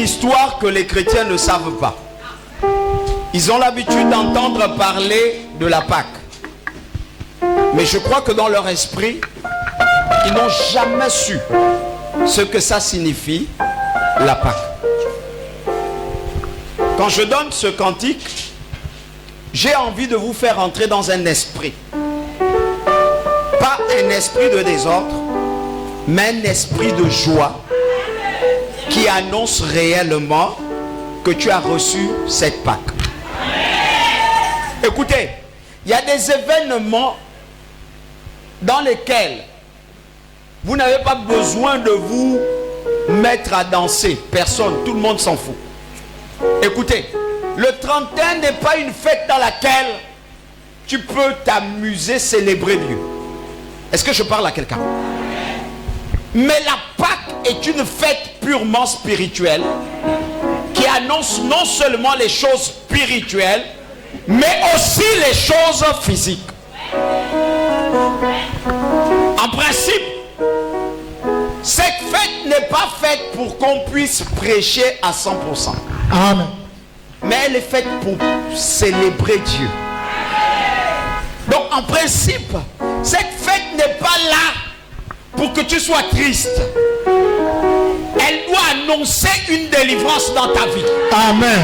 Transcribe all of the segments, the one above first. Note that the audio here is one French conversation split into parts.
histoire que les chrétiens ne savent pas. Ils ont l'habitude d'entendre parler de la Pâque. Mais je crois que dans leur esprit, ils n'ont jamais su ce que ça signifie, la Pâque. Quand je donne ce cantique, j'ai envie de vous faire entrer dans un esprit. Pas un esprit de désordre, mais un esprit de joie qui annonce réellement que tu as reçu cette Pâque. Écoutez, il y a des événements dans lesquels vous n'avez pas besoin de vous mettre à danser. Personne, tout le monde s'en fout. Écoutez, le 31 n'est pas une fête dans laquelle tu peux t'amuser, célébrer Dieu. Est-ce que je parle à quelqu'un? Mais la Pâque est une fête purement spirituelle qui annonce non seulement les choses spirituelles, mais aussi les choses physiques. En principe, cette fête n'est pas faite pour qu'on puisse prêcher à 100%. Amen. Mais elle est faite pour célébrer Dieu. Donc en principe, cette fête n'est pas là pour que tu sois triste. Elle doit annoncer une délivrance dans ta vie. Amen.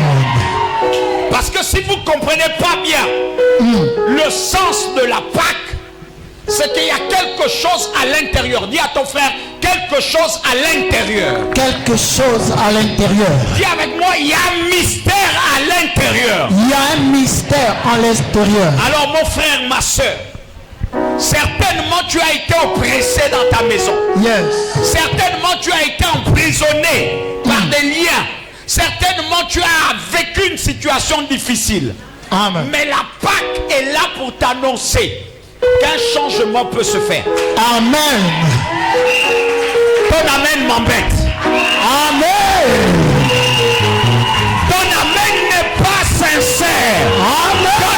Parce que si vous ne comprenez pas bien le sens de la Pâque, c'est qu'il y a quelque chose à l'intérieur. Dis à ton frère, quelque chose à l'intérieur. Quelque chose à l'intérieur. Dis avec moi, il y a un mystère à l'intérieur. Il y a un mystère à l'extérieur. Alors mon frère, ma soeur, certainement tu as été oppressé dans ta maison. Yes. Certainement tu as été emprisonné par des liens. Certainement tu as vécu une situation difficile. Amen. Mais la Pâque est là pour t'annoncer qu'un changement peut se faire. Amen. Ton amen m'embête. Amen. Ton amen n'est pas sincère. Amen.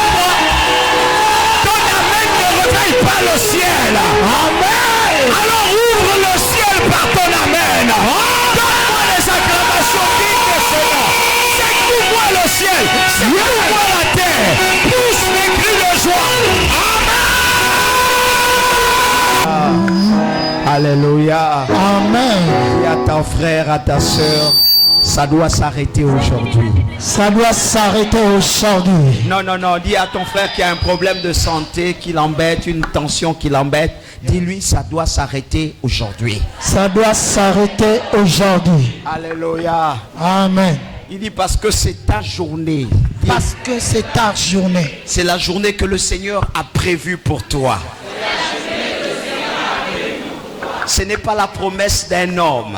Ton amen ne réveille pas le ciel. Amen. Alors ouvre le ciel par ton amen. Donne-moi les acclamations dignes de ce nom. Secoue-moi le ciel. Secoue-moi la terre. Pousse les cris de joie. Alléluia. Amen. Dis à ton frère, à ta soeur, ça doit s'arrêter aujourd'hui. Ça doit s'arrêter aujourd'hui. Non, non, non. Dis à ton frère qui a un problème de santé qui l'embête, une tension qui l'embête. Dis-lui, ça doit s'arrêter aujourd'hui. Ça doit s'arrêter aujourd'hui. Alléluia. Amen. Il dit parce que c'est ta journée. Parce que c'est ta journée. C'est la journée que le Seigneur a prévue pour toi. Ce n'est pas la promesse d'un homme,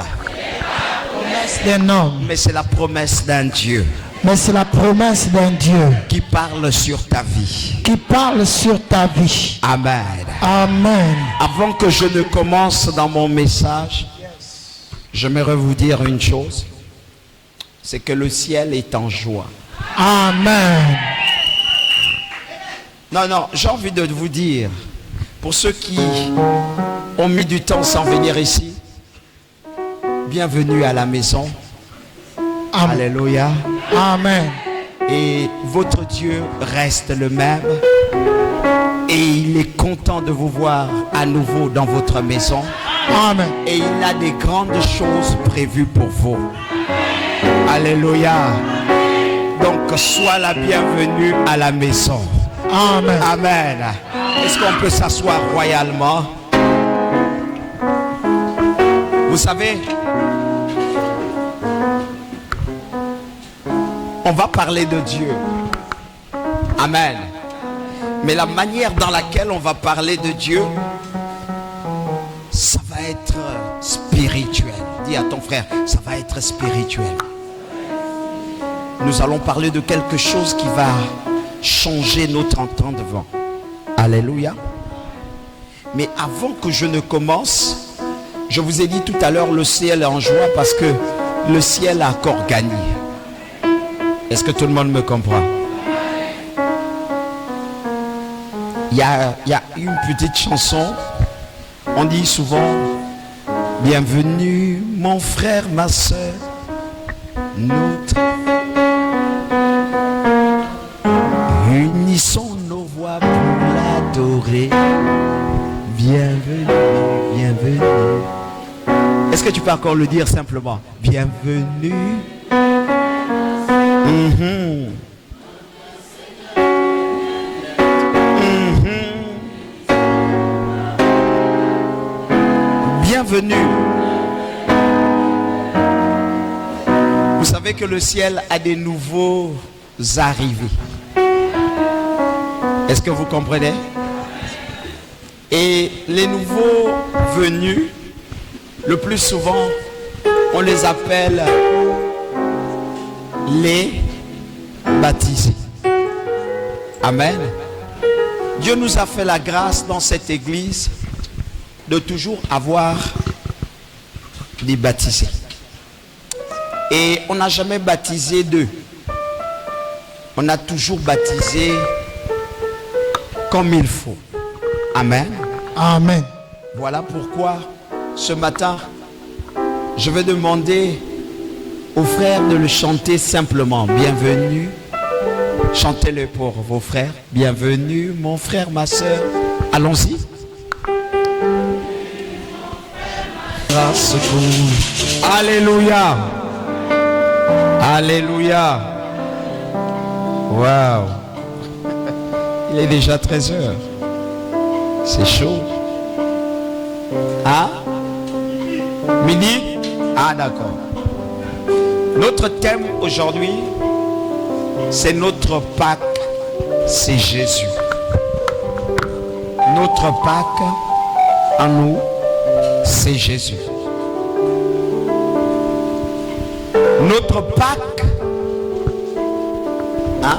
D'un homme. mais c'est la promesse d'un Dieu Mais c'est la promesse d'un Dieu qui parle sur ta vie. qui parle sur ta vie. Amen. Amen. Avant que je ne commence dans mon message, j'aimerais vous dire une chose. C'est que le ciel est en joie. Amen. Non, non, j'ai envie de vous dire, pour ceux qui ont mis du temps sans venir ici, bienvenue à la maison. Amen. Alléluia. Amen. Et votre Dieu reste le même. Et il est content de vous voir à nouveau dans votre maison. Amen. Et il a des grandes choses prévues pour vous. Alléluia. Donc sois la bienvenue à la maison. Amen. Amen. Est-ce qu'on peut s'asseoir royalement? Vous savez, on va parler de Dieu. Amen. Mais la manière dans laquelle on va parler de Dieu, ça va être spirituel. Dis à ton frère, ça va être spirituel. Nous allons parler de quelque chose qui va changer notre entendement. Alléluia. Mais avant que je ne commence, je vous ai dit tout à l'heure, le ciel est en joie parce que le ciel a encore gagné. Est-ce que tout le monde me comprend? Il y a une petite chanson. On dit souvent, bienvenue mon frère, ma soeur. notre. Unissons nos voix pour l'adorer. Bienvenue, bienvenue. Est-ce que tu peux encore le dire simplement? Bienvenue. Bienvenue. Vous savez que le ciel a des nouveaux arrivés. Est-ce que vous comprenez? Et les nouveaux venus, le plus souvent, on les appelle les baptisés. Amen. Dieu nous a fait la grâce dans cette église de toujours avoir des baptisés. Et on n'a jamais baptisé d'eux. On a toujours baptisé comme il faut. Amen. Amen. Voilà pourquoi ce matin, je vais demander aux frères de le chanter simplement. Bienvenue. Chantez-le pour vos frères. Bienvenue, mon frère, ma soeur. Allons-y. Alléluia. Alléluia. Waouh. Il est déjà 13h. C'est chaud. Ah? Midi? Ah, d'accord. Notre thème aujourd'hui, c'est notre Pâques, c'est Jésus. Notre Pâques en nous, c'est Jésus. Notre Pâques, hein?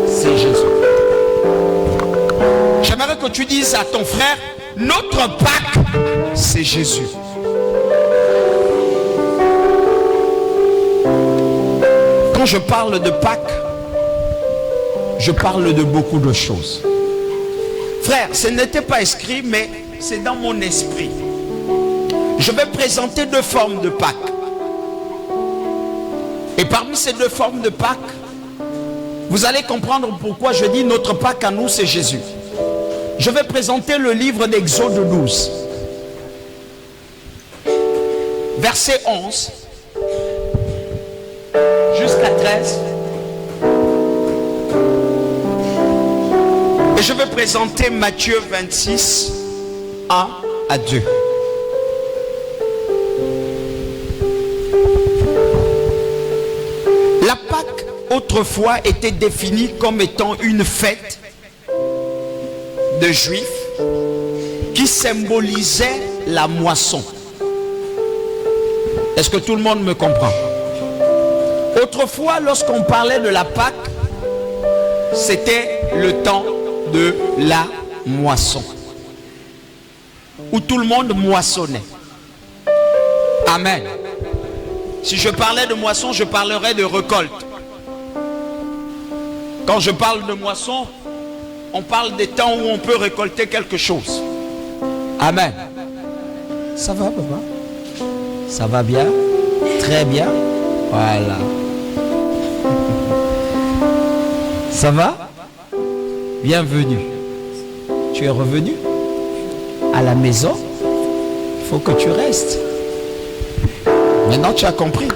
C'est Jésus. J'aimerais que tu dises à ton frère, notre Pâques, c'est Jésus. Quand je parle de Pâques, je parle de beaucoup de choses. Frère, ce n'était pas écrit, mais c'est dans mon esprit. Je vais présenter deux formes de Pâques. Et parmi ces deux formes de Pâques, vous allez comprendre pourquoi je dis notre Pâques à nous, c'est Jésus. Je vais présenter le livre d'Exode 12. Verset 11 jusqu'à 13. Et je vais présenter Matthieu 26, 1 à 2. La Pâque, autrefois, était définie comme étant une fête de Juifs qui symbolisait la moisson. Est-ce que tout le monde me comprend? Autrefois, lorsqu'on parlait de la Pâque, c'était le temps de la moisson, où tout le monde moissonnait. Amen. Si je parlais de moisson, je parlerais de récolte. Quand je parle de moisson, on parle des temps où on peut récolter quelque chose. Amen. Ça va, papa? Ça va bien? Très bien. Voilà. Ça va? Bienvenue. Tu es revenu à la maison? Il faut que tu restes. Maintenant, tu as compris.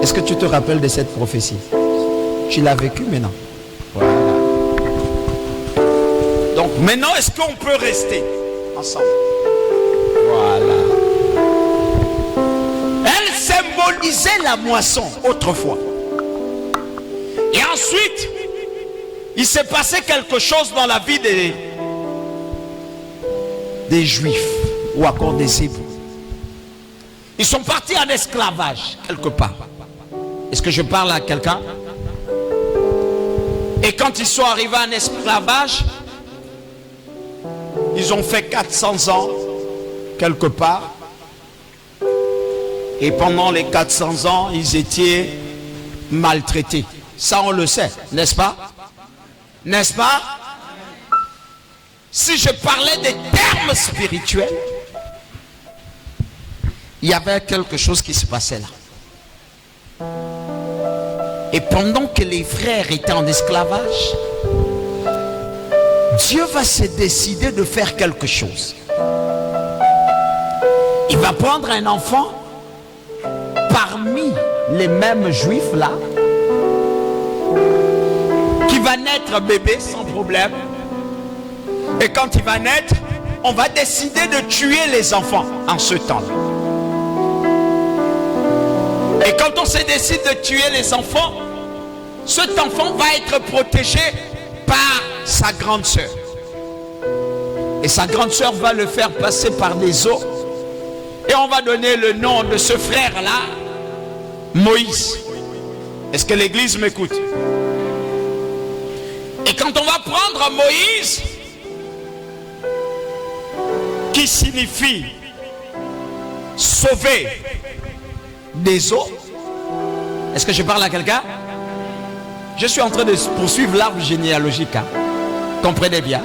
Est-ce que tu te rappelles de cette prophétie? Tu l'as vécue maintenant. Voilà. Donc, maintenant, est-ce qu'on peut rester ensemble? Voilà. Elle symbolisait la moisson autrefois. Et ensuite, il s'est passé quelque chose dans la vie des Juifs ou encore des Hébreux. Ils sont partis en esclavage quelque part. Est-ce que je parle à quelqu'un? Et quand ils sont arrivés en esclavage, ils ont fait 400 ans quelque part. Et pendant les 400 ans, ils étaient maltraités. Ça, on le sait, n'est-ce pas? N'est-ce pas? Si je parlais des termes spirituels, il y avait quelque chose qui se passait là. Et pendant que les frères étaient en esclavage, Dieu va se décider de faire quelque chose. Il va prendre un enfant parmi les mêmes juifs là, qui va naître bébé sans problème. Et quand il va naître, on va décider de tuer les enfants en ce temps-là. Et quand on se décide de tuer les enfants, cet enfant va être protégé par sa grande sœur. Et sa grande sœur va le faire passer par des eaux. Et on va donner le nom de ce frère-là, Moïse. Est-ce que l'église m'écoute? Et quand on va prendre Moïse, qui signifie sauver des eaux. Est-ce que je parle à quelqu'un? Je suis en train de poursuivre l'arbre généalogique. Hein? Comprenez bien.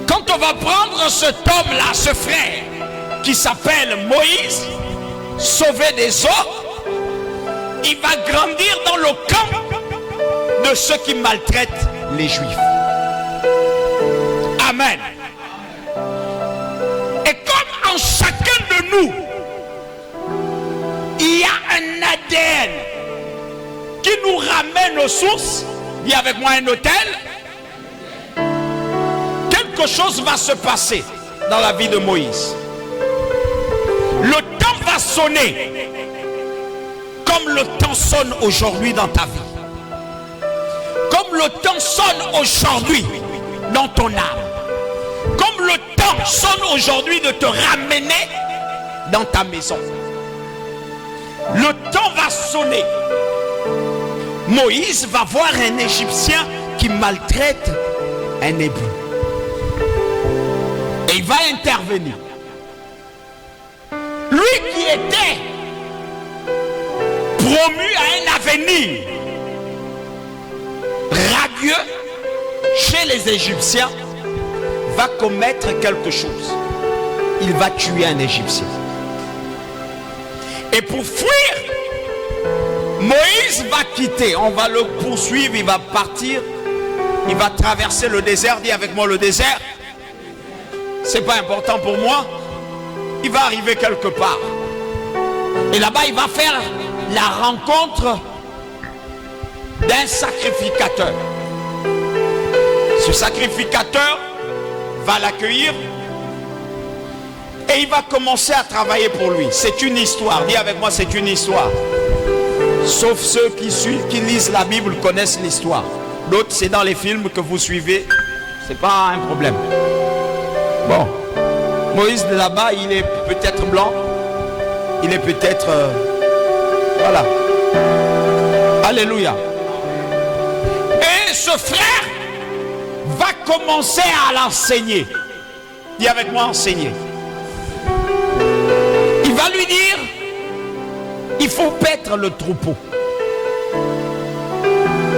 Quand on va prendre cet homme-là, ce frère, qui s'appelle Moïse, sauver des eaux, il va grandir dans le camp de ceux qui maltraitent les Juifs. Amen. Et comme en chacun de nous, il y a un ADN qui nous ramène aux sources, dis avec moi un hôtel, quelque chose va se passer dans la vie de Moïse. Le temps va sonner comme le temps sonne aujourd'hui dans ta vie. Comme le temps sonne aujourd'hui dans ton âme. Comme le temps sonne aujourd'hui de te ramener dans ta maison. Le temps va sonner. Moïse va voir un Égyptien qui maltraite un Hébreu. Et il va intervenir. Lui qui était promu à un avenir radieux chez les Égyptiens, va commettre quelque chose. Il va tuer un Égyptien. Et pour fuir, Moïse va quitter. On va le poursuivre, il va partir. Il va traverser le désert. Dis avec moi le désert. C'est pas important pour moi. Il va arriver quelque part. Et là-bas, il va faire la rencontre d'un sacrificateur. Ce sacrificateur va l'accueillir et il va commencer à travailler pour lui. C'est une histoire. Dis avec moi, c'est une histoire. Sauf ceux qui lisent la Bible connaissent l'histoire. D'autres, c'est dans les films que vous suivez. C'est pas un problème. Bon. Moïse de là-bas, il est peut-être blanc. Il est peut-être... voilà. Alléluia. Et ce frère va commencer à l'enseigner. Dis avec moi, enseigner. Il va lui dire, il faut paître le troupeau.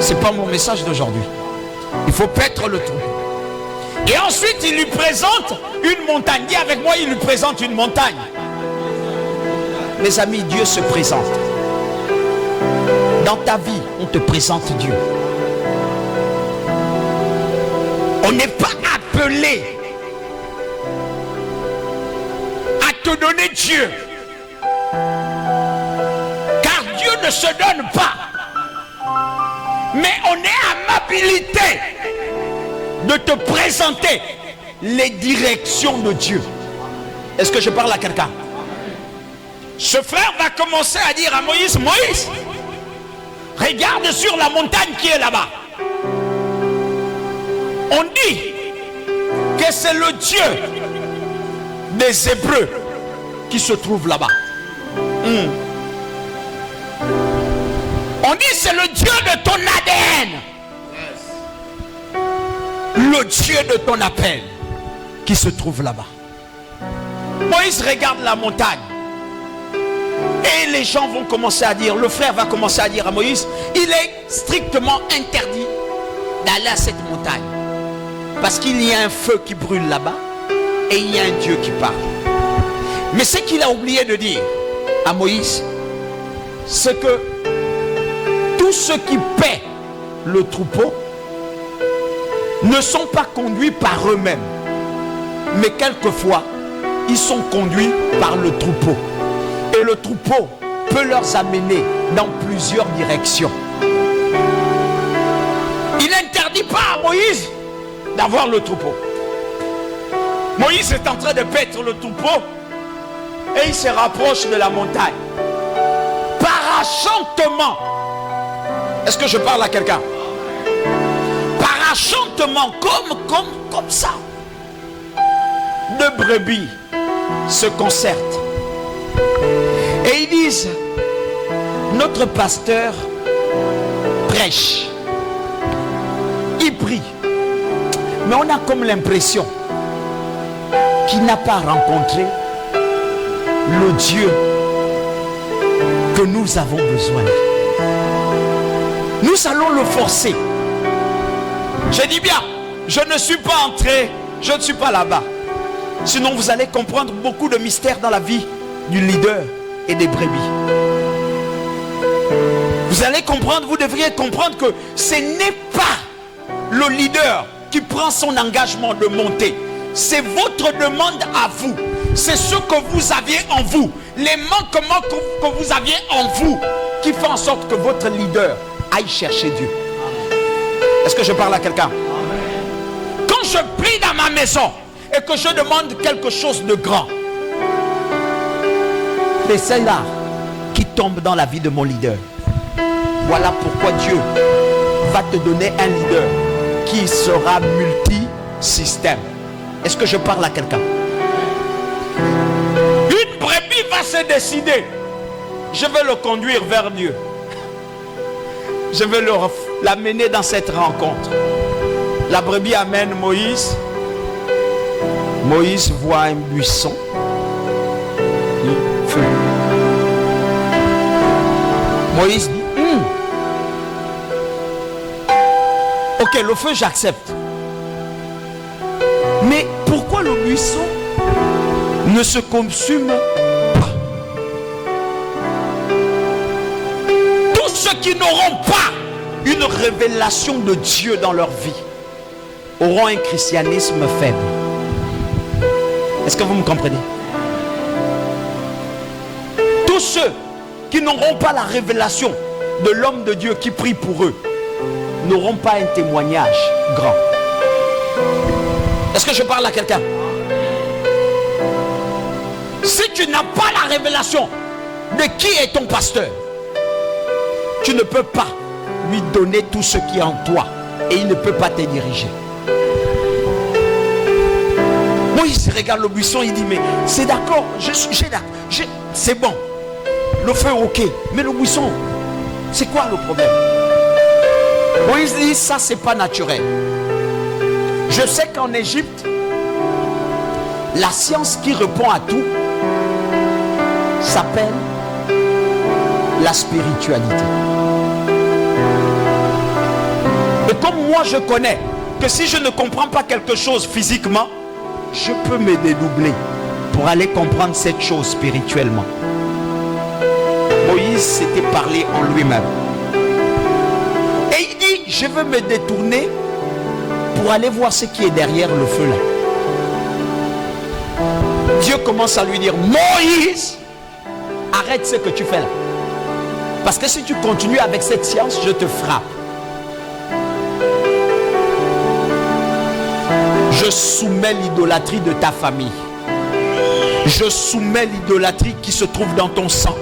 C'est pas mon message d'aujourd'hui. Il faut paître le troupeau. Et ensuite, il lui présente une montagne. Dis avec moi, il lui présente une montagne. Mes amis, Dieu se présente. Dans ta vie, on te présente Dieu. On n'est pas appelé à te donner Dieu. Car Dieu ne se donne pas. Mais on est à l'habilité de te présenter les directions de Dieu. Est-ce que je parle à quelqu'un? Ce frère va commencer à dire à Moïse, Moïse, regarde sur la montagne qui est là-bas. On dit que c'est le Dieu des Hébreux qui se trouve là-bas. On dit c'est le Dieu de ton ADN. Le Dieu de ton appel qui se trouve là-bas. Moïse regarde la montagne. Et les gens vont commencer à dire, le frère va commencer à dire à Moïse, il est strictement interdit d'aller à cette montagne. Parce qu'il y a un feu qui brûle là-bas et il y a un Dieu qui parle. Mais ce qu'il a oublié de dire à Moïse, c'est que tous ceux qui paient le troupeau ne sont pas conduits par eux-mêmes, mais quelquefois ils sont conduits par le troupeau, et le troupeau peut leur amener dans plusieurs directions. Il n'interdit pas à Moïse d'avoir le troupeau. Moïse est en train de paître le troupeau et il se rapproche de la montagne. Parachutement. Est-ce que je parle à quelqu'un? Parachutement, comme ça. Deux brebis se concertent. Et ils disent, notre pasteur prêche. Il prie. Mais on a comme l'impression qu'il n'a pas rencontré le Dieu que nous avons besoin. Nous allons le forcer. Je dis bien, je ne suis pas entré, je ne suis pas là-bas. Sinon vous allez comprendre beaucoup de mystères dans la vie du leader et des brebis. Vous allez comprendre, vous devriez comprendre que ce n'est pas le leader qui prend son engagement de monter. C'est votre demande à vous. C'est ce que vous aviez en vous. Les manquements que vous aviez en vous qui font en sorte que votre leader aille chercher Dieu. Est-ce que je parle à quelqu'un? Quand je prie dans ma maison et que je demande quelque chose de grand, c'est celle-là qui tombe dans la vie de mon leader. Voilà pourquoi Dieu va te donner un leader qui sera multi-système. Est-ce que je parle à quelqu'un? Une brebis va se décider. Je vais le conduire vers Dieu. Je vais l'amener dans cette rencontre. La brebis amène Moïse. Moïse voit un buisson. Feu. Moïse dit, ok, le feu j'accepte. Mais pourquoi le buisson ne se consume pas? Tous ceux qui n'auront pas une révélation de Dieu dans leur vie auront un christianisme faible. Est-ce que vous me comprenez? Tous ceux qui n'auront pas la révélation de l'homme de Dieu qui prie pour eux n'auront pas un témoignage grand. Est-ce que je parle à quelqu'un? Si tu n'as pas la révélation de qui est ton pasteur, tu ne peux pas lui donner tout ce qui est en toi et il ne peut pas te diriger. Moïse regarde le buisson, il dit, mais c'est d'accord, c'est bon, le feu ok, mais le buisson, c'est quoi le problème? Moïse dit, ça c'est pas naturel. Je sais qu'en Égypte, la science qui répond à tout s'appelle la spiritualité. Et comme moi je connais que si je ne comprends pas quelque chose physiquement, je peux me dédoubler pour aller comprendre cette chose spirituellement. Moïse s'était parlé en lui-même. Et il dit, je veux me détourner pour aller voir ce qui est derrière le feu là. Dieu commence à lui dire, Moïse, arrête ce que tu fais là. Parce que si tu continues avec cette science, je te frappe. Je soumets l'idolâtrie de ta famille. Je soumets l'idolâtrie qui se trouve dans ton sang.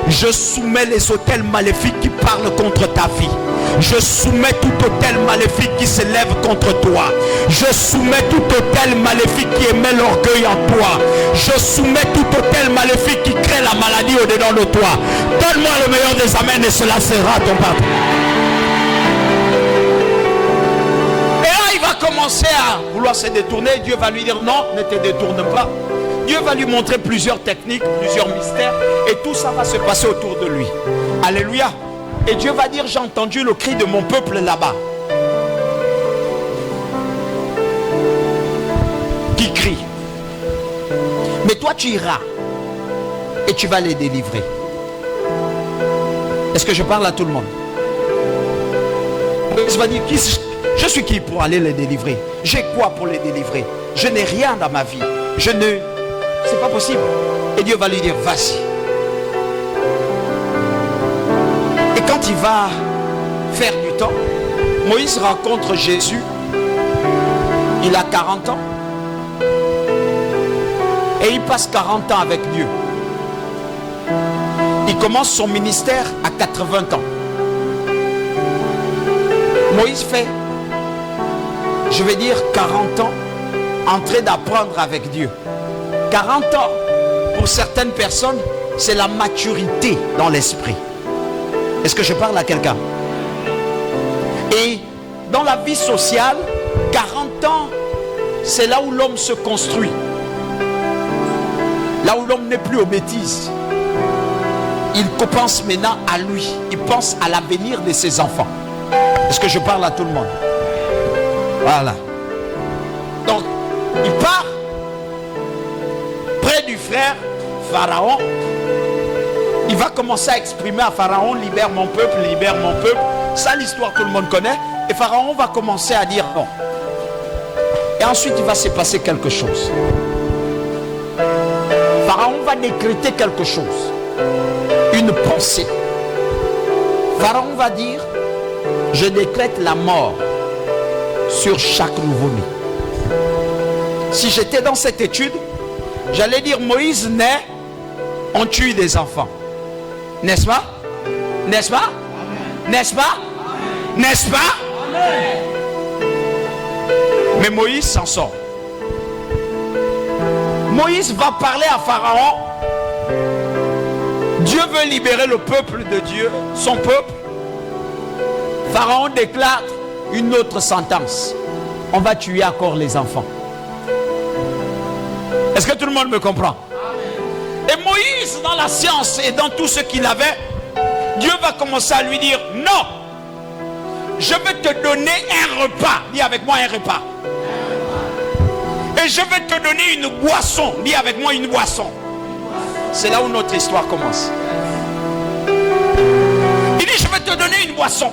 Je soumets les autels maléfiques qui parlent contre ta vie. Je soumets tout autel maléfique qui s'élève contre toi. Je soumets tout autel maléfique qui émet l'orgueil en toi. Je soumets tout autel maléfique qui crée la maladie au-dedans de toi. Donne-moi le meilleur des amens et cela sera ton papa. Et là, il va commencer à vouloir se détourner. Dieu va lui dire non, ne te détourne pas. Dieu va lui montrer plusieurs techniques, plusieurs mystères. Et tout ça va se passer autour de lui. Alléluia. Et Dieu va dire, j'ai entendu le cri de mon peuple là-bas. Qui crie. Mais toi tu iras et tu vas les délivrer. Est-ce que je parle à tout le monde? Moïse va dire, je suis qui pour aller les délivrer? J'ai quoi pour les délivrer? Je n'ai rien dans ma vie. C'est pas possible. Et Dieu va lui dire, vas-y. Et quand il va faire du temps, Moïse rencontre Jésus. Il a 40 ans. Et il passe 40 ans avec Dieu. Il commence son ministère à 80 ans. Moïse fait, je vais dire 40 ans, en train d'apprendre avec Dieu. 40 ans, pour certaines personnes, c'est la maturité dans l'esprit. Est-ce que je parle à quelqu'un? Et dans la vie sociale, 40 ans, c'est là où l'homme se construit. Là où l'homme n'est plus aux bêtises. Il pense maintenant à lui. Il pense à l'avenir de ses enfants. Est-ce que je parle à tout le monde? Voilà. Donc, il part près du frère Pharaon. Il va commencer à exprimer à Pharaon, libère mon peuple, libère mon peuple. Ça, l'histoire, tout le monde connaît. Et Pharaon va commencer à dire non. Et ensuite, il va se passer quelque chose. Pharaon va décréter quelque chose. Une pensée. Pharaon va dire, je décrète la mort sur chaque nouveau-né. Si j'étais dans cette étude, j'allais dire Moïse naît, on tue des enfants. N'est-ce pas? N'est-ce pas? N'est-ce pas? N'est-ce pas? Mais Moïse s'en sort. Moïse va parler à Pharaon. Dieu veut libérer le peuple de Dieu, son peuple. Pharaon déclare une autre sentence. On va tuer encore les enfants. Est-ce que tout le monde me comprend? Et Moïse, dans la science et dans tout ce qu'il avait, Dieu va commencer à lui dire, non, je vais te donner un repas. Dis avec moi un repas. Et je vais te donner une boisson. Dis avec moi une boisson. C'est là où notre histoire commence. Il dit, je vais te donner une boisson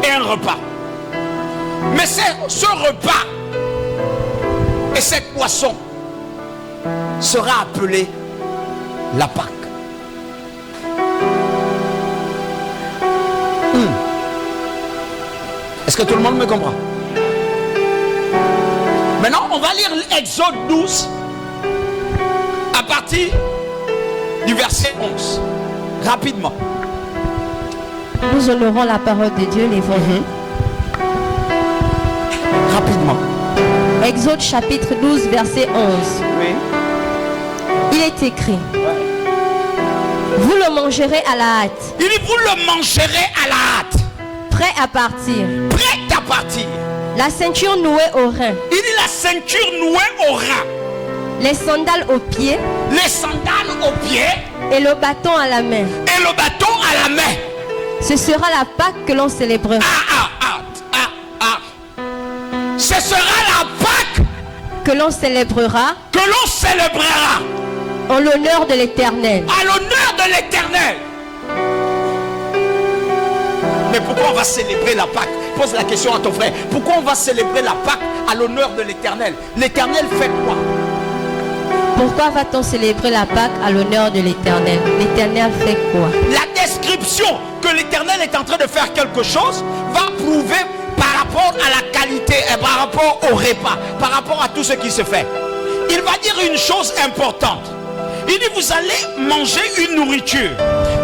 et un repas. Mais ce repas et cette boisson sera appelé la Pâque. Est-ce que tout le monde me comprend? Maintenant, on va lire Exode 12 à partir du verset 11. Rapidement. Nous honorons la parole de Dieu, les versets. Rapidement. Exode chapitre 12, verset 11. Oui. Il est écrit. Vous le mangerez à la hâte. Il dit, vous le mangerez à la hâte. Prêt à partir. Prêt à partir. La ceinture nouée au rein. Il dit la ceinture nouée au rein. Les sandales aux pieds. Les sandales aux pieds. Et le bâton à la main. Et le bâton à la main. Ce sera la Pâque que l'on célébrera. Ce sera la Pâque que l'on célébrera. Que l'on célébrera. En l'honneur de l'Éternel. À l'honneur de l'Éternel. Mais pourquoi on va célébrer la Pâque? Pose la question à ton frère. Pourquoi on va célébrer la Pâque à l'honneur de l'Éternel? L'Éternel fait quoi? Pourquoi va-t-on célébrer la Pâque à l'honneur de l'Éternel? L'Éternel fait quoi? La description que l'Éternel est en train de faire quelque chose va prouver par rapport à la qualité et par rapport au repas, par rapport à tout ce qui se fait. Il va dire une chose importante. Il dit, vous allez manger une nourriture,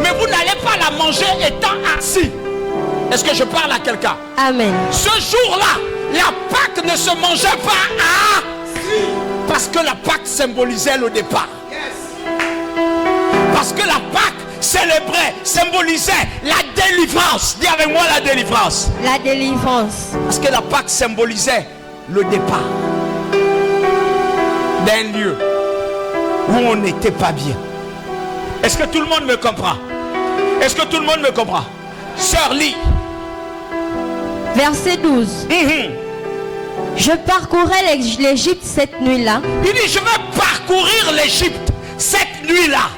mais vous n'allez pas la manger étant assis. Est-ce que je parle à quelqu'un? Amen. Ce jour-là, la Pâque ne se mangeait pas assis, parce que la Pâque symbolisait le départ. Parce que la Pâque célébrait, symbolisait la délivrance. Dis avec moi la délivrance. La délivrance. Parce que la Pâque symbolisait le départ d'un lieu où on n'était pas bien. Est-ce que tout le monde me comprend? Est-ce que tout le monde me comprend? Sœur, lis. Verset 12. Je parcourais l'Égypte cette nuit-là. Il dit, je vais parcourir l'Égypte cette nuit-là.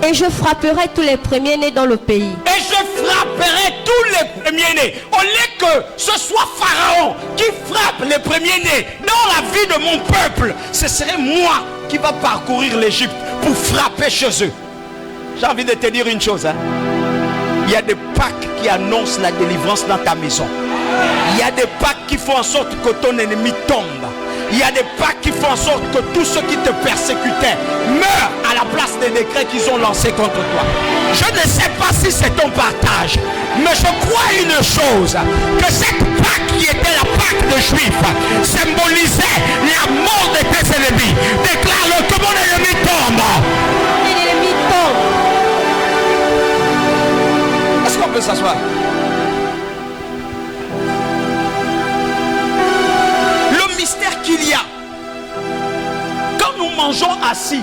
Et je frapperai tous les premiers-nés dans le pays. Et je frapperai tous les premiers-nés. Au lieu que ce soit Pharaon qui frappe les premiers-nés dans la vie de mon peuple, ce serait moi qui va parcourir l'Égypte pour frapper chez eux. J'ai envie de te dire une chose. Il y a des Pâques qui annoncent la délivrance dans ta maison. Il y a des Pâques qui font en sorte que ton ennemi tombe. Il y a des Pâques qui font en sorte que tous ceux qui te persécutaient meurent à la place des décrets qu'ils ont lancés contre toi. Je ne sais pas si c'est ton partage, mais je crois une chose, que cette Pâque qui était la Pâque des Juifs symbolisait la mort de tes ennemis. Déclare-le que mon ennemi tombe. Mon ennemi tombe. Est-ce qu'on peut s'asseoir? Le mystère qu'il y a, quand nous mangeons assis,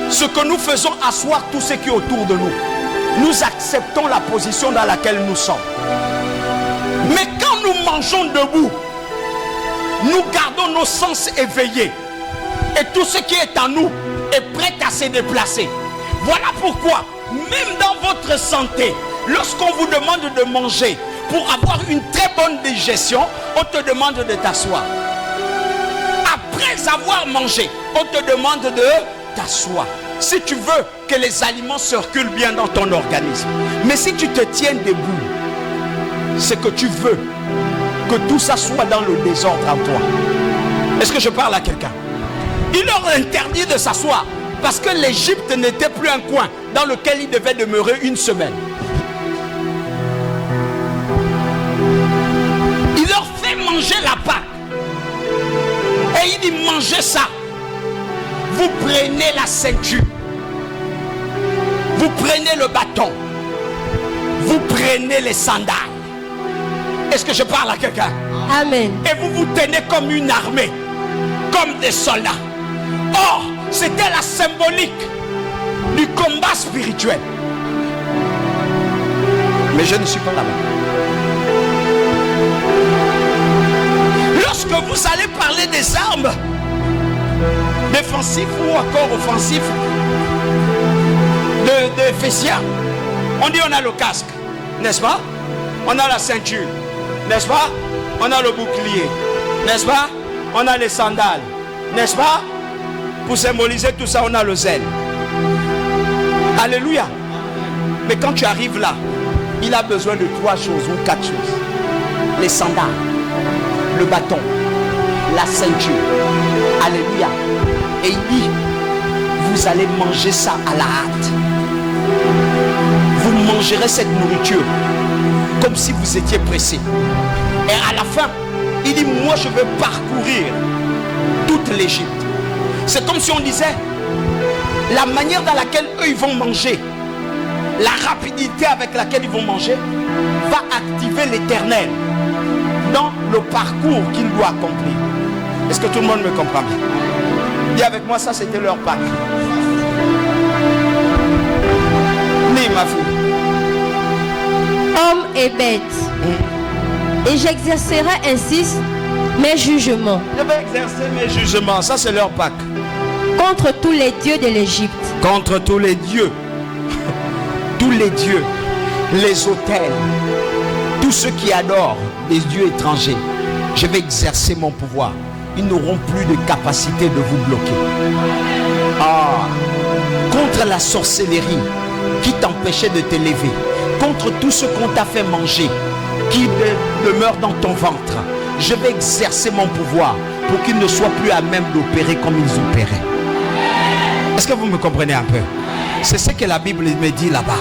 ce que nous faisons asseoir tout ce qui est autour de nous, nous acceptons la position dans laquelle nous sommes. Mais quand nous mangeons debout, nous gardons nos sens éveillés et tout ce qui est en nous est prêt à se déplacer. Voilà pourquoi, même dans votre santé, lorsqu'on vous demande de manger pour avoir une très bonne digestion, on te demande de t'asseoir. Après avoir mangé, on te demande de t'asseoir. Si tu veux que les aliments circulent bien dans ton organisme. Mais si tu te tiens debout, c'est que tu veux que tout ça soit dans le désordre en toi. Est-ce que je parle à quelqu'un? Il leur interdit de s'asseoir parce que l'Égypte n'était plus un coin dans lequel ils devaient demeurer une semaine. Il leur fait manger la Pâque. Et il dit mangez ça. Vous prenez la ceinture. Vous prenez le bâton. Vous prenez les sandales. Est-ce que je parle à quelqu'un? Amen. Et vous vous tenez comme une armée, comme des soldats. Or, c'était la symbolique du combat spirituel. Mais je ne suis pas là-bas. Lorsque vous allez parler des armes défensives ou encore offensives de Éphésiens, on dit on a le casque, n'est-ce pas? On a la ceinture, n'est-ce pas? On a le bouclier, n'est-ce pas? On a les sandales, n'est-ce pas? Pour symboliser tout ça, on a le zèle. Alléluia. Mais quand tu arrives là, il a besoin de 3 choses ou 4 choses. Les sandales, le bâton, la ceinture. Alléluia. Et il dit, vous allez manger ça à la hâte. Vous mangerez cette nourriture comme si vous étiez pressé. Et à la fin, il dit, moi je vais parcourir toute l'Égypte. C'est comme si on disait, la manière dans laquelle eux ils vont manger, la rapidité avec laquelle ils vont manger, va activer l'Éternel dans le parcours qu'il doit accomplir. Est-ce que tout le monde me comprend bien? Dis avec moi, ça c'était leur Pâque. Dis ma fille. Homme et bête. Et j'exercerai ainsi mes jugements. Je vais exercer mes jugements. Ça c'est leur Pâque. Contre tous les dieux de l'Égypte. Contre tous les dieux. Tous les dieux. Les autels. Tous ceux qui adorent des dieux étrangers. Je vais exercer mon pouvoir. Ils n'auront plus de capacité de vous bloquer. Contre la sorcellerie qui t'empêchait de te lever. Contre tout ce qu'on t'a fait manger qui demeure dans ton ventre. Je vais exercer mon pouvoir pour qu'ils ne soient plus à même d'opérer comme ils opéraient. Est-ce que vous me comprenez un peu? C'est ce que la Bible me dit là-bas.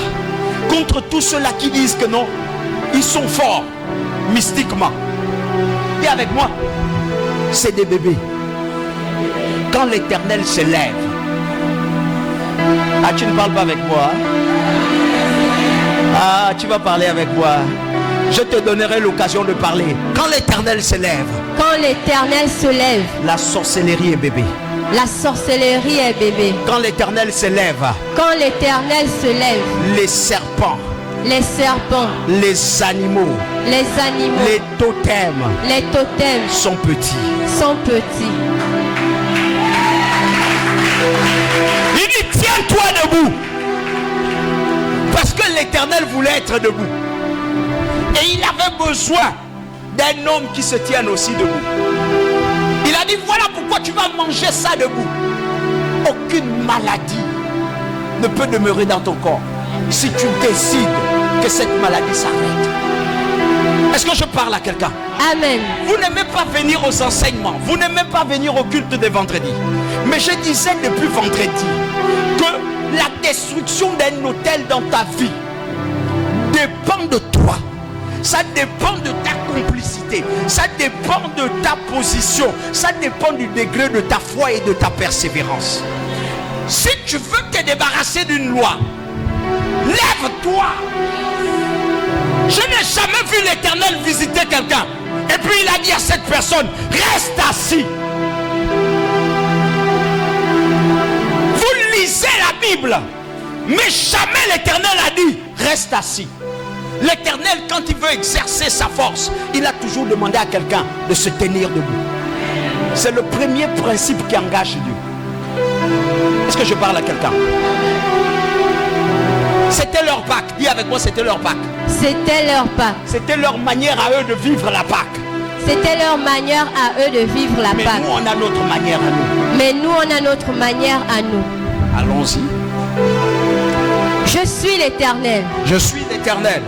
Contre tous ceux-là qui disent que non, ils sont forts mystiquement. Et avec moi, c'est des bébés. Quand l'Éternel se lève, tu ne parles pas avec moi, tu vas parler avec moi. Je te donnerai l'occasion de parler. Quand l'Éternel se lève. Quand l'Éternel se lève. La sorcellerie est bébé. La sorcellerie est bébé. Quand l'Éternel se lève. Quand l'Éternel se lève. Les serpents. Les serpents. Les animaux. Les animaux. Les totems. Les totems. Sont petits. Sont petits. Il dit tiens-toi debout. l'Éternel voulait être debout. Et il avait besoin d'un homme qui se tienne aussi debout. Il a dit, voilà pourquoi tu vas manger ça debout. Aucune maladie ne peut demeurer dans ton corps si tu décides que cette maladie s'arrête. Est-ce que je parle à quelqu'un? Amen. Vous n'aimez pas venir aux enseignements, vous n'aimez pas venir au culte de vendredi. Mais je disais depuis vendredi que la destruction d'un hôtel dans ta vie dépend de toi. Ça dépend de ta complicité, ça dépend de ta position, ça dépend du degré de ta foi et de ta persévérance. Si tu veux te débarrasser d'une loi, lève-toi. Je n'ai jamais vu l'Éternel visiter quelqu'un et puis il a dit à cette personne, reste assis. Vous lisez la Bible, mais jamais l'Éternel a dit, reste assis. L'Éternel, quand il veut exercer sa force, il a toujours demandé à quelqu'un de se tenir debout. C'est le premier principe qui engage Dieu. Est-ce que je parle à quelqu'un? C'était leur Pâques. Dis avec moi, c'était leur Pâques. C'était leur Pâques. C'était leur manière à eux de vivre la Pâques. C'était leur manière à eux de vivre la Mais Pâques. nous, on a notre manière à nous. Mais nous, on a notre manière à nous. Allons-y. Je suis l'Éternel. Je suis l'Éternel.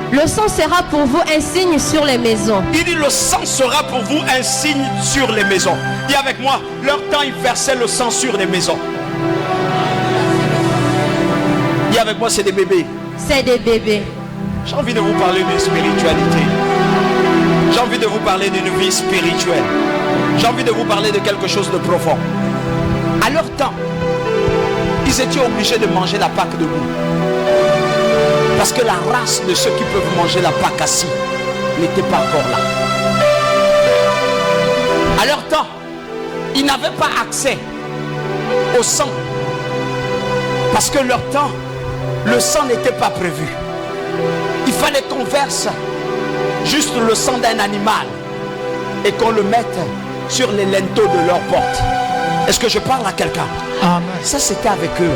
Le sang sera pour vous un signe sur les maisons. Il dit, le sang sera pour vous un signe sur les maisons. Dis avec moi, leur temps, ils versaient le sang sur les maisons. Dis avec moi, c'est des bébés. C'est des bébés. J'ai envie de vous parler de spiritualité. J'ai envie de vous parler d'une vie spirituelle. J'ai envie de vous parler de quelque chose de profond. À leur temps, ils étaient obligés de manger la Pâque debout. Parce que la race de ceux qui peuvent manger la Pâque assis n'était pas encore là. À leur temps, ils n'avaient pas accès au sang. Parce que leur temps, le sang n'était pas prévu. Il fallait qu'on verse juste le sang d'un animal et qu'on le mette sur les linteaux de leur porte. Est-ce que je parle à quelqu'un? Amen. Ça, c'était avec eux.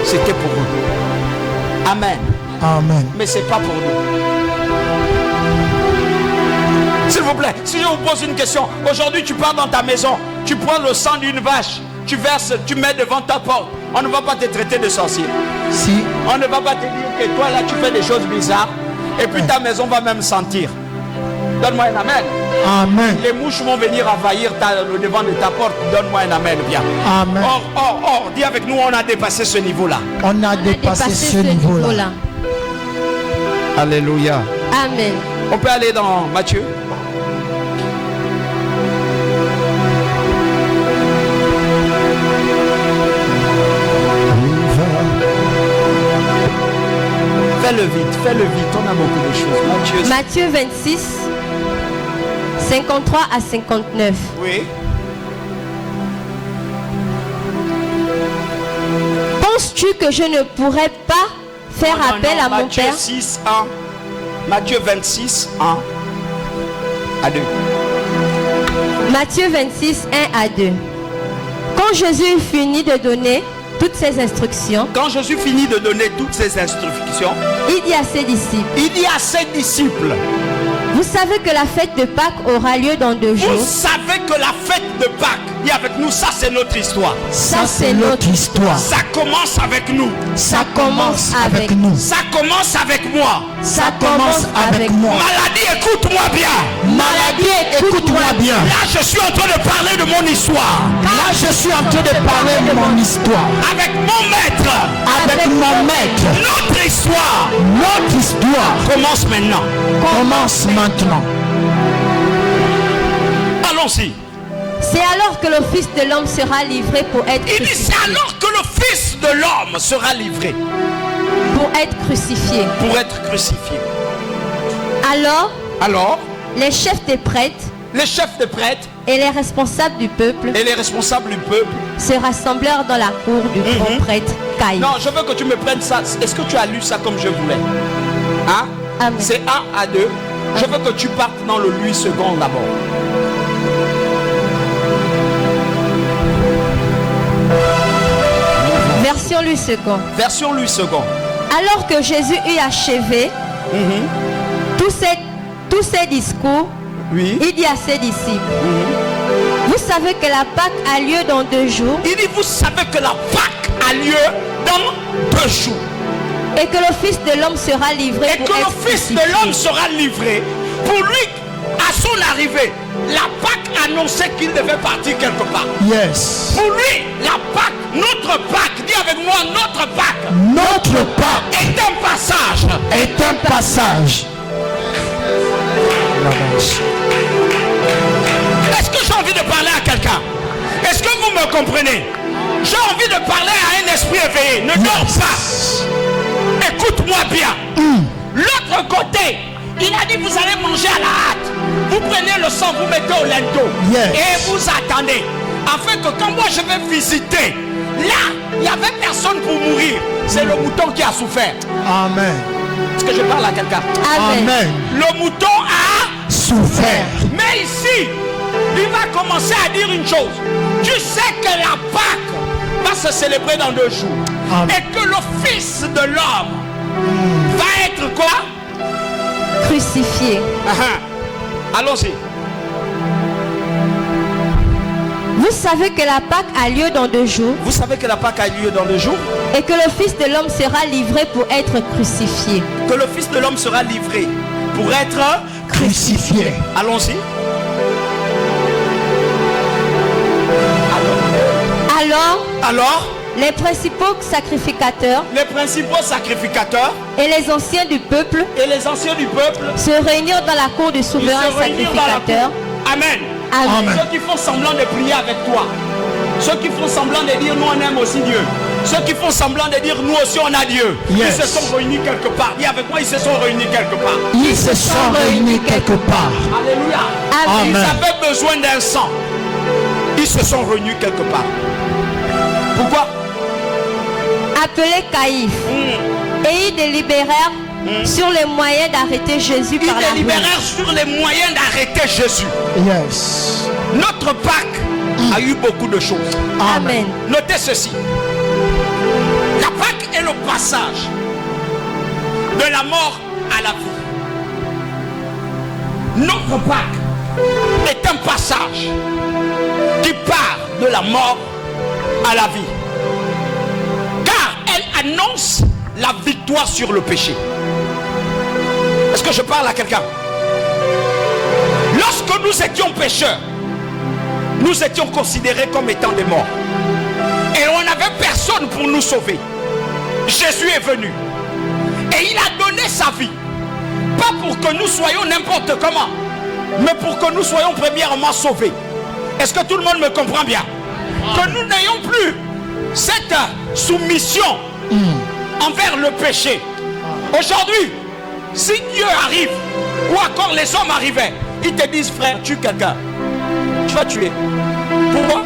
C'était pour eux. Amen. Amen. Mais c'est pas pour nous. S'il vous plaît, si je vous pose une question, aujourd'hui tu pars dans ta maison, tu prends le sang d'une vache, tu verses, tu mets devant ta porte, on ne va pas te traiter de sorcier. Si. On ne va pas te dire que toi là tu fais des choses bizarres et puis ta maison va même sentir. Donne-moi un amen. Amen. Les mouches vont venir envahir le devant de ta porte. Donne-moi un amen, viens. Amen. Or, dis avec nous, on a dépassé ce niveau-là. On a dépassé ce niveau-là. Alléluia. Amen. On peut aller dans Matthieu. Fais-le vite, on a beaucoup de choses. Matthieu 26, 53 à 59. Oui. Penses-tu que je ne pourrais pas faire appel à mon Père? 6, 1. Matthieu 26, 1 à 2. Matthieu 26, 1 à 2. Quand Jésus finit de donner toutes ces instructions, il dit à ses disciples, vous savez que la fête de Pâques aura lieu dans 2 jours. Vous savez que la fête de Pâques, et avec nous, ça c'est notre histoire. Ça c'est notre histoire. Ça commence avec nous. Ça commence avec nous. Ça commence avec moi. Ça commence avec moi. Maladie, écoute-moi bien. Maladie, écoute-moi bien. Là, je suis en train de parler de mon histoire. Là, je suis en train de parler de mon histoire. Avec mon maître. Avec mon maître. Notre histoire. Notre histoire Commence maintenant. commence maintenant. Allons-y. C'est alors que le Fils de l'homme sera livré pour être Il dit, crucifié. c'est alors que le Fils de l'homme sera livré Pour être crucifié. pour être crucifié. Alors, les chefs des prêtres Les chefs de prêtres et les responsables du peuple et les responsables du peuple. se rassemblèrent dans la cour du grand prêtre Caïphe. Non, je veux que tu me prennes ça. Est-ce que tu as lu ça comme je voulais? Hein? Amen. C'est 1 à 2. Je veux que tu partes dans le Louis II d'abord. Version Louis II. Version Louis II. Alors que Jésus eut achevé tous ces discours, Oui. il dit à ses disciples, vous savez que la Pâque a lieu dans 2 jours Il dit, vous savez que la Pâque a lieu dans 2 jours. et que le Fils de l'homme sera livré Et pour que être le Fils de crucifié. l'homme sera livré. Pour lui, à son arrivée, la Pâque annonçait qu'il devait partir quelque part. Yes. Pour lui, la Pâque, notre Pâque, dis avec moi, notre Pâque Notre Pâque est un passage. est un passage. Est-ce que j'ai envie de parler à quelqu'un? Est-ce que vous me comprenez? J'ai envie de parler à un esprit éveillé. Ne dors pas. Écoute-moi bien. L'autre côté, il a dit, vous allez manger à la hâte. Vous prenez le sang, vous mettez au lento. Yes. Et vous attendez. Afin que quand moi je vais visiter, là, il n'y avait personne pour mourir. C'est le mouton qui a souffert. Amen. Est-ce que je parle à quelqu'un? Amen. Amen. Le mouton a... Souffert. Mais ici, il va commencer à dire une chose. Tu sais que la Pâque va se célébrer dans 2 jours. Amen. Et que le Fils de l'homme va être quoi? Crucifié. Allons-y. Vous savez que la Pâque a lieu dans 2 jours Vous savez que la Pâque a lieu dans 2 jours? et que le Fils de l'homme sera livré pour être crucifié. Que le Fils de l'homme sera livré pour être... Crucifié. Allons-y. Alors, les principaux sacrificateurs les principaux sacrificateurs et les anciens du peuple et les anciens du peuple, se réunirent dans la cour du ils souverain se réunirent dans la sacrificateur. cour. Amen. Amen. Ceux qui font semblant de prier avec toi. Ceux qui font semblant de dire nous on aime aussi Dieu. Ceux qui font semblant de dire nous aussi on a Dieu. Yes. Ils se sont réunis quelque part. Dis avec moi, ils se sont réunis quelque part. Ils se sont réunis quelque part. Alléluia. Amen. Ils avaient besoin d'un sang. Ils se sont réunis quelque part. Pourquoi? Appelés Caïphe. Et ils délibérèrent sur les moyens d'arrêter Jésus Ils par la rue. délibérèrent sur les moyens d'arrêter Jésus. Yes. Notre Pâque a eu beaucoup de choses. Amen. Notez ceci. La Pâque est le passage de la mort à la vie. Notre Pâque est un passage qui part de la mort à la vie. Car elle annonce la victoire sur le péché. Est-ce que je parle à quelqu'un? Lorsque nous étions pécheurs, nous étions considérés comme étant des morts. Et on n'avait personne pour nous sauver. Jésus est venu. Et il a donné sa vie. Pas pour que nous soyons n'importe comment, mais pour que nous soyons premièrement sauvés. Est-ce que tout le monde me comprend bien? Que nous n'ayons plus cette soumission envers le péché. Aujourd'hui, si Dieu arrive, ou encore les hommes arrivaient, ils te disent frère, tue quelqu'un, tu vas tuer. Pourquoi?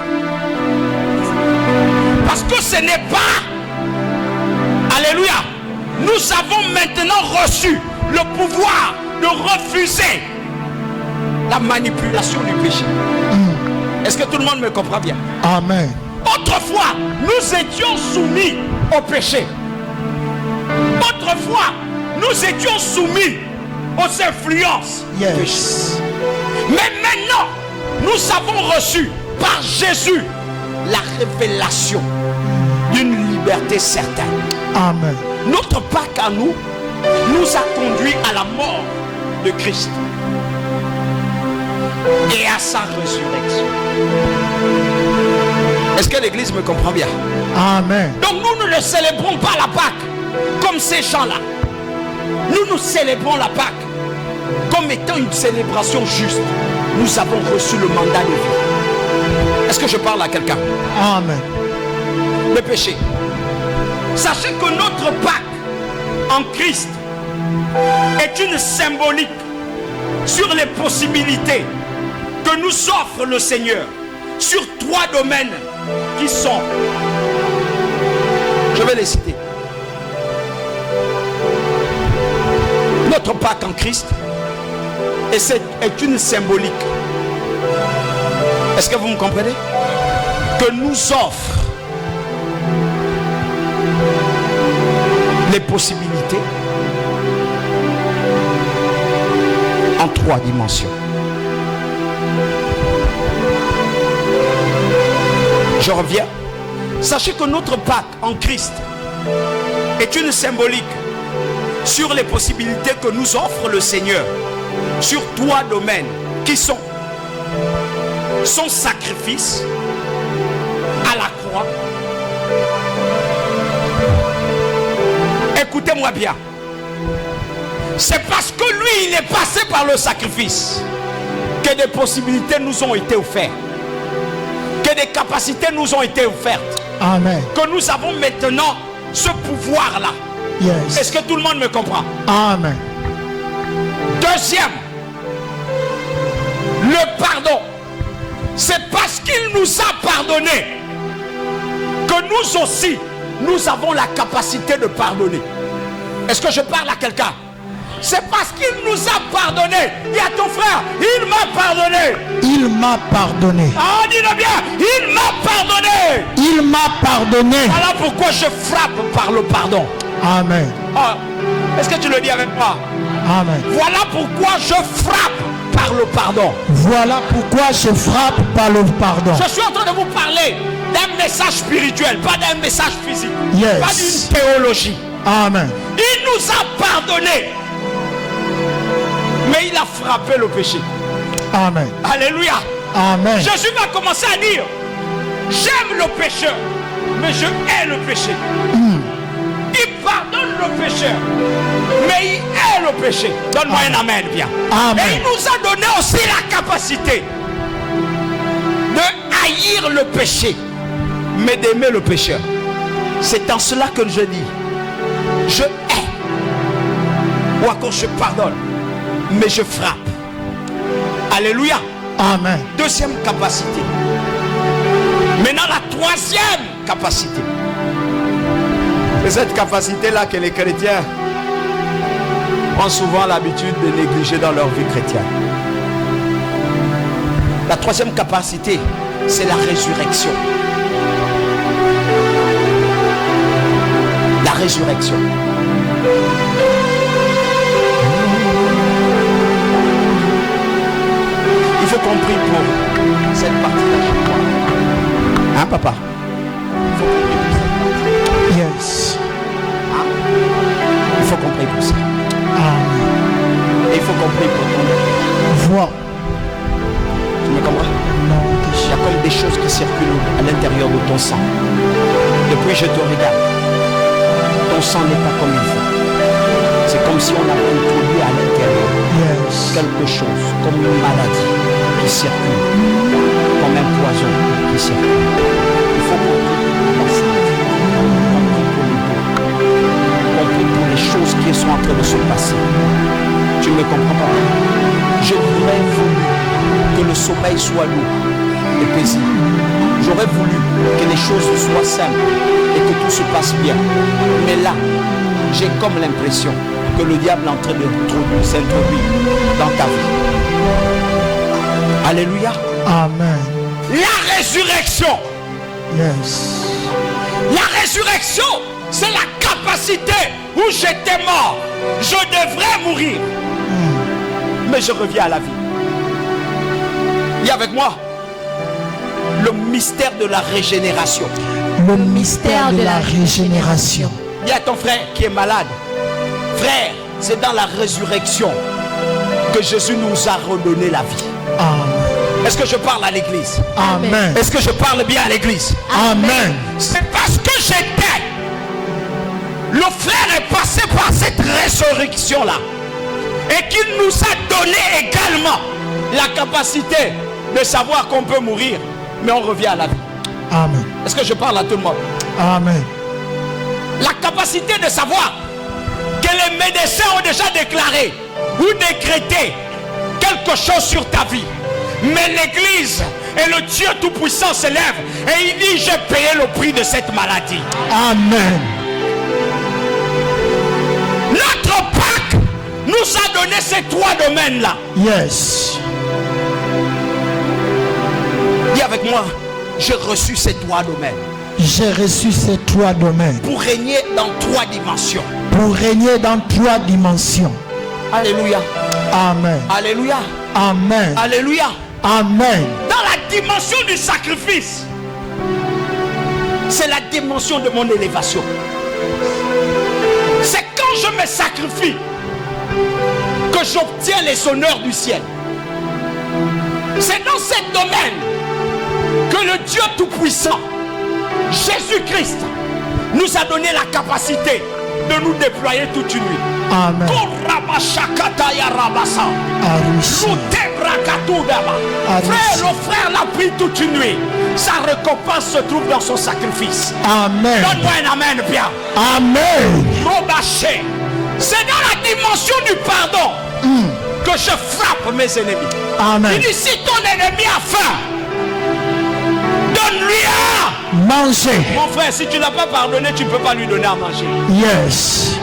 Parce que ce n'est pas, alléluia, nous avons maintenant reçu le pouvoir de refuser la manipulation du péché. Est-ce que tout le monde me comprend bien? Amen. Autrefois, nous étions soumis au péché. Autrefois, nous étions soumis aux influences. Yes. Mais maintenant, nous avons reçu par Jésus la révélation d'une liberté certaine. Amen. Notre Pâque à nous a conduit à la mort de Christ et à sa résurrection. Est-ce que l'église me comprend bien? Amen. Donc nous ne célébrons pas la Pâque comme ces gens-là. Nous célébrons la Pâque comme étant une célébration juste. Nous avons reçu le mandat de vie. Est-ce que je parle à quelqu'un? Amen. Le péché. Sachez que notre Pâque en Christ est une symbolique sur les possibilités que nous offre le Seigneur sur 3 domaines qui sont, je vais les citer. Notre Pâque en Christ est une symbolique. Est-ce que vous me comprenez? Que nous offre les possibilités en 3 dimensions. Je reviens. Sachez que notre Pâque en Christ est une symbolique sur les possibilités que nous offre le Seigneur sur 3 domaines qui sont son sacrifice à la croix. Écoutez-moi bien. C'est parce que lui, il est passé par le sacrifice que des possibilités nous ont été offertes, que des capacités nous ont été offertes. Amen. Que nous avons maintenant ce pouvoir-là. Yes. Est-ce que tout le monde me comprend? Amen. Deuxième, le pardon. C'est parce qu'il nous a pardonné que nous aussi, nous avons la capacité de pardonner. Est-ce que je parle à quelqu'un? C'est parce qu'il nous a pardonné. Dis à ton frère, il m'a pardonné. Il m'a pardonné. Ah, dis-le bien, il m'a pardonné. Il m'a pardonné. Voilà pourquoi je frappe par le pardon. Amen. Ah, est-ce que tu le dis avec moi? Amen. Voilà pourquoi je frappe par le pardon. Voilà pourquoi je frappe par le pardon. Je suis en train de vous parler d'un message spirituel, pas d'un message physique, Yes. pas d'une théologie. Amen. Il nous a pardonné, mais il a frappé le péché. Amen. Alléluia. Amen. Jésus va commencer à dire, j'aime le pécheur, mais je hais le péché. Il pardonne le pécheur, mais il hait le péché. Donne-moi un amen bien. Amen. Et il nous a donné aussi la capacité de haïr le péché, mais d'aimer le pécheur. C'est en cela que je dis, je hais, ou encore je pardonne, mais je frappe. Alléluia. Amen. Deuxième capacité. Maintenant la troisième capacité. C'est cette capacité-là que les chrétiens ont souvent l'habitude de négliger dans leur vie chrétienne. La troisième capacité, c'est la résurrection. La résurrection. Il faut qu'on prie pour cette partie-là chez toi. Hein, papa? Il faut qu'on prie pour cette partie. Yes. Hein? Il faut qu'on prie pour ça. Amen. Et il faut qu'on prie pour ton... Vois. Tu me comprends? Il y a comme des choses qui circulent à l'intérieur de ton sang. Depuis je te regarde, ton sang n'est pas comme il faut. C'est comme si on avait introduit à l'intérieur Yes. quelque chose, comme une maladie qui circule, comme un poison qui circule. Il faut qu'on prie pour la santé, qu'on prie pour les choses qui sont en train de se passer. Tu ne me comprends pas? Je voudrais voulu que le sommeil soit lourd et paisible. J'aurais voulu que les choses soient simples et que tout se passe bien. Mais là, j'ai comme l'impression que le diable est en train de s'introduire dans ta vie. Alléluia. Amen. La résurrection. Yes. La résurrection, c'est la capacité où j'étais mort. Je devrais mourir. Mais je reviens à la vie. Dis avec moi. Le mystère de la régénération. Le mystère de la régénération. Dis à ton frère qui est malade. Frère, c'est dans la résurrection que Jésus nous a redonné la vie. Amen. Est-ce que je parle à l'église? Amen. Est-ce que je parle bien à l'église? Amen. C'est parce que j'étais. Le frère est passé par cette résurrection-là. Et qu'il nous a donné également la capacité de savoir qu'on peut mourir, mais on revient à la vie. Amen. Est-ce que je parle à tout le monde? Amen. La capacité de savoir que les médecins ont déjà déclaré ou décrété quelque chose sur ta vie. Mais l'église et le Dieu Tout-Puissant se lèvent et il dit, j'ai payé le prix de cette maladie. Amen. Notre Pâque nous a donné ces 3 domaines-là. Yes. Dis avec moi, j'ai reçu ces 3 domaines. J'ai reçu ces 3 domaines Pour régner dans 3 dimensions. pour régner dans 3 dimensions. Alléluia. Amen. Alléluia. Amen. Alléluia. Amen. Dans la dimension du sacrifice, c'est la dimension de mon élévation. C'est quand je me sacrifie que j'obtiens les honneurs du ciel. C'est dans ce domaine que le Dieu Tout-Puissant, Jésus-Christ, nous a donné la capacité de nous déployer toute une nuit. Amen. Frère, le frère l'a pris toute une nuit. Sa récompense se trouve dans son sacrifice. Amen. Donne-moi un amen bien. Amen. C'est dans la dimension du pardon que je frappe mes ennemis. Amen. Il dit, si ton ennemi a faim, donne-lui à manger. Mon frère, si tu n'as pas pardonné, tu ne peux pas lui donner à manger. Yes.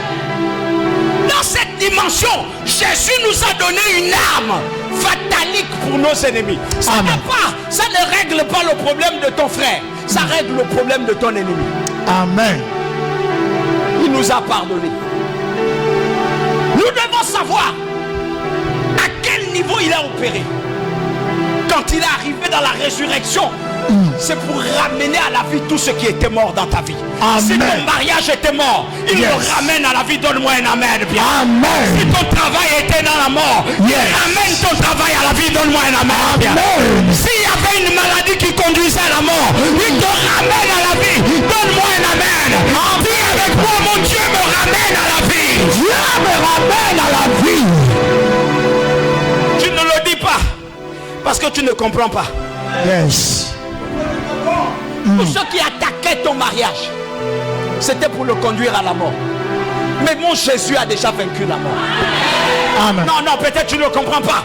Dans cette dimension, Jésus nous a donné une arme fatalique pour nos ennemis. Ça ne règle pas le problème de ton frère. Ça règle le problème de ton ennemi. Amen. Il nous a pardonné. Nous devons savoir à quel niveau il a opéré. Quand il est arrivé dans la résurrection, c'est pour ramener à la vie tout ce qui était mort dans ta vie. Amen. Si ton mariage était mort, il le ramène à la vie. Donne-moi un amen bien. Amen. Si ton travail était dans la mort, il ramène ton travail à la vie. Donne-moi un amen bien. S'il y avait une maladie qui conduisait à la mort, il te ramène à la vie. Donne-moi un amen. Dis avec moi, mon Dieu me ramène à la vie. Dieu me ramène à la vie. Tu ne le dis pas parce que tu ne comprends pas. Yes. Tous ceux qui attaquaient ton mariage, c'était pour le conduire à la mort. Mais mon Jésus a déjà vaincu la mort. Amen. Non, peut-être tu ne comprends pas.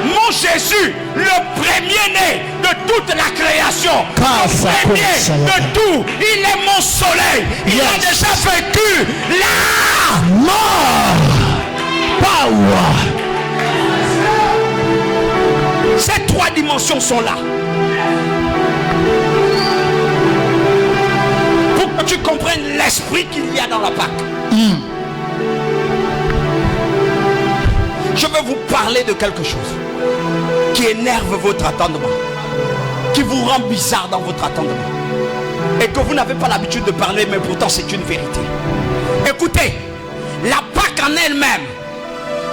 Mon Jésus, le premier-né de toute la création, le premier de tout, il est mon soleil. Il a déjà vaincu la mort. Power. Ces 3 dimensions sont là. Pour que tu comprennes l'esprit qu'il y a dans la Pâque. Je veux vous parler de quelque chose qui énerve votre attendement, qui vous rend bizarre dans votre attendement, et que vous n'avez pas l'habitude de parler, mais pourtant c'est une vérité. Écoutez, la Pâque en elle-même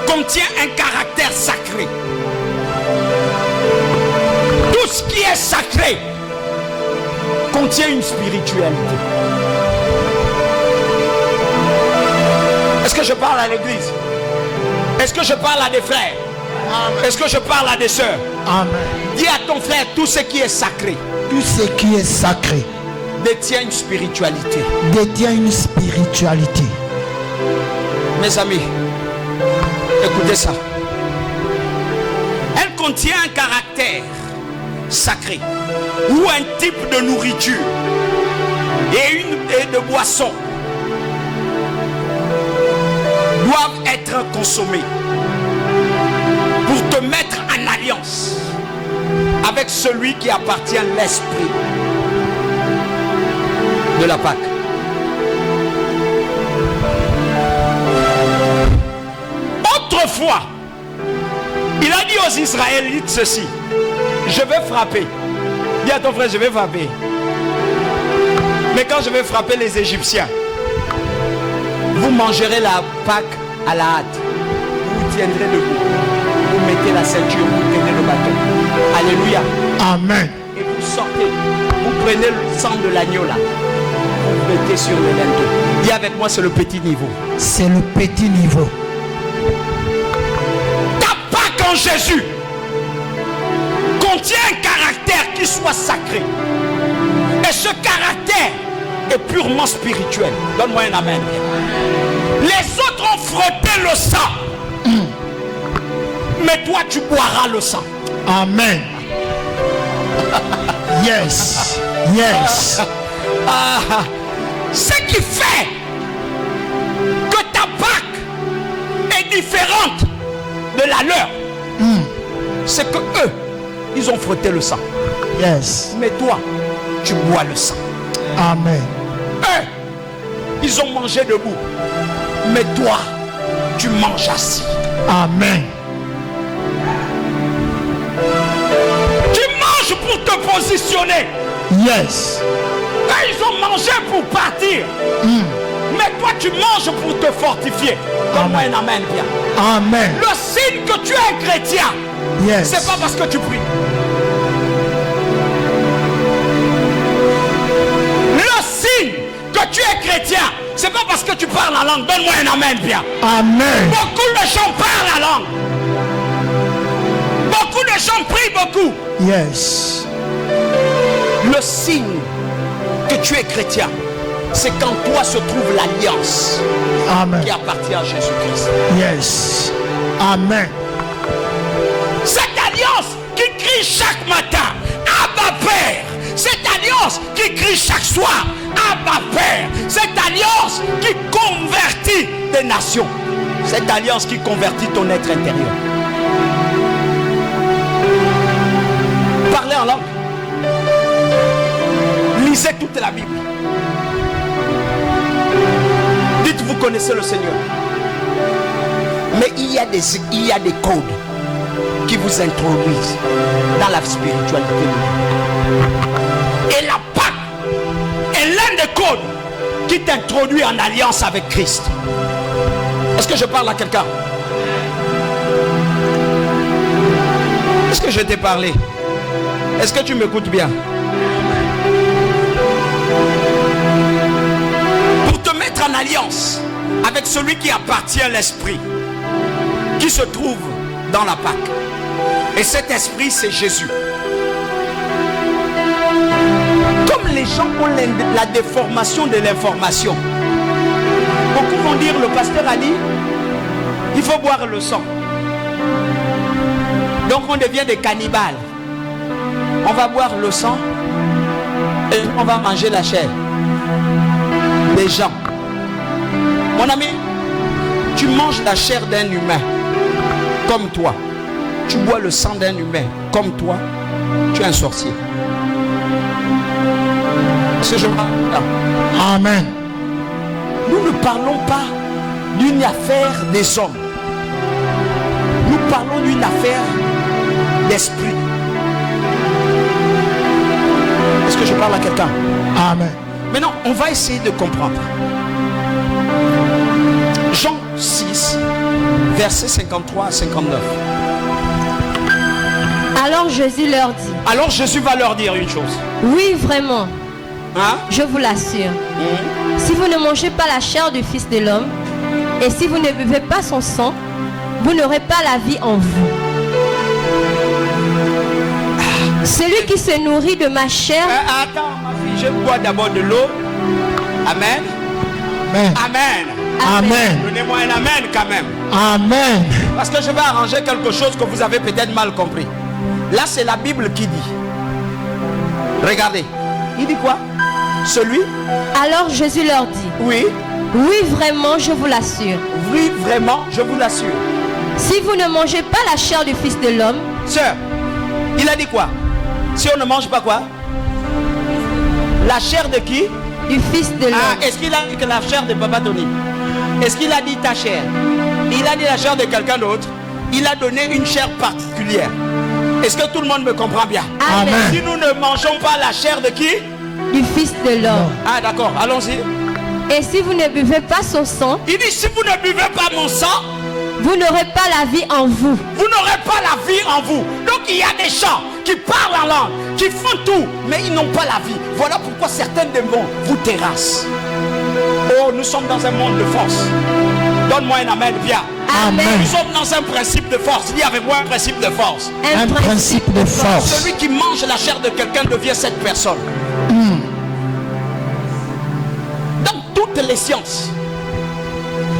contient un caractère sacré. Tout ce qui est sacré contient une spiritualité. Est-ce que je parle à l'église? Est-ce que je parle à des frères? Est-ce que je parle à des sœurs? Amen. Dis à ton frère, tout ce qui est sacré, tout ce qui est sacré détient une spiritualité. Détient une spiritualité. Mes amis, écoutez ça. Elle contient un caractère sacré ou un type de nourriture et de boisson doivent être consommés pour te mettre en alliance avec celui qui appartient à l'esprit de la Pâque. Autrefois, il a dit aux Israélites ceci: je vais frapper. Dis à ton frère, je vais frapper. Mais quand je vais frapper les Égyptiens, vous mangerez la Pâque à la hâte. Vous tiendrez debout. Vous mettez la ceinture, vous tenez le bâton. Alléluia. Amen. Et vous sortez. Vous prenez le sang de l'agneau là. Vous mettez sur le linteau. Dis avec moi, c'est le petit niveau. C'est le petit niveau. Ta Pâque en Jésus contient un caractère qui soit sacré. Et ce caractère est purement spirituel. Donne-moi un amen. Les autres ont frotté le sang. Mais toi tu boiras le sang. Amen. Yes. Yes. Ce qui fait que ta Pâque est différente de la leur, c'est que eux, ils ont frotté le sang. Yes. Mais toi, tu bois le sang. Amen. Eux, ils ont mangé debout. Mais toi, tu manges assis. Amen. Tu manges pour te positionner. Yes. Quand ils ont mangé pour partir. Mais toi, tu manges pour te fortifier. Donne-moi un amen bien. Amen. Le signe que tu es un chrétien, Yes. c'est pas parce que tu pries. Le signe que tu es chrétien, c'est pas parce que tu parles la langue. Donne-moi un amen bien. Amen. Beaucoup de gens parlent la langue. Beaucoup de gens prient beaucoup. Yes. Le signe que tu es chrétien, c'est qu'en toi se trouve l'alliance Amen. qui appartient à Jésus-Christ. Yes. Amen. Cette alliance qui crie chaque matin, Abba Père. Cette alliance qui crie chaque soir, Abba Père. Cette alliance qui convertit des nations. Cette alliance qui convertit ton être intérieur. Parlez en langue. Lisez toute la Bible. Dites, vous connaissez le Seigneur. Mais il y a des codes qui vous introduisent dans la spiritualité. Et la Pâque est l'un des codes qui t'introduit en alliance avec Christ. Est-ce que je parle à quelqu'un? Est-ce que je t'ai parlé? Est-ce que tu m'écoutes bien? Pour te mettre en alliance avec celui qui appartient à l'esprit, qui se trouve dans la Pâque. Et cet esprit, c'est Jésus. Comme les gens ont la déformation de l'information, beaucoup vont dire, le pasteur a dit, il faut boire le sang. Donc on devient des cannibales. On va boire le sang et on va manger la chair des gens. Mon ami, tu manges la chair d'un humain comme toi. Tu bois le sang d'un humain comme toi. Tu es un sorcier. Est-ce que je parle là? Amen. Nous ne parlons pas d'une affaire des hommes. Nous parlons d'une affaire d'esprit. Est-ce que je parle à quelqu'un? Amen. Maintenant, on va essayer de comprendre. Jean 6, versets 53 à 59. Alors Jésus leur dit. Alors Jésus va leur dire une chose. Oui, vraiment. Hein? Je vous l'assure. Si vous ne mangez pas la chair du Fils de l'homme, et si vous ne buvez pas son sang, vous n'aurez pas la vie en vous. Celui qui se nourrit de ma chair... Attends, ma fille, je bois d'abord de l'eau. Amen. Amen. Amen. Amen. Donnez-moi un amen quand même. Amen. Parce que je vais arranger quelque chose que vous avez peut-être mal compris. Là, c'est la Bible qui dit. Regardez. Il dit quoi? Celui? Alors Jésus leur dit. Oui. Oui, vraiment, je vous l'assure. Oui, vraiment, je vous l'assure. Si vous ne mangez pas la chair du Fils de l'homme... Sœur, il a dit quoi? Si on ne mange pas quoi? La chair de qui? Du Fils de l'homme. Ah, est-ce qu'il a dit que la chair de Papa Tony? Est-ce qu'il a dit ta chair? Il a dit la chair de quelqu'un d'autre. Il a donné une chair particulière. Est-ce que tout le monde me comprend bien? Amen. Si nous ne mangeons pas la chair de qui? Du Fils de l'homme. Ah d'accord, allons-y. Et si vous ne buvez pas son sang... Il dit, si vous ne buvez pas mon sang, vous n'aurez pas la vie en vous. vous n'aurez pas la vie en vous. Donc il y a des gens qui parlent en langue, qui font tout, mais ils n'ont pas la vie. Voilà pourquoi certains démons vous terrassent. Oh, nous sommes dans un monde de force. Donne-moi un amen bien. Amen. Nous sommes dans un principe de force. Dis avec moi un principe de force. Un principe de force. Celui qui mange la chair de quelqu'un devient cette personne. Dans toutes les sciences,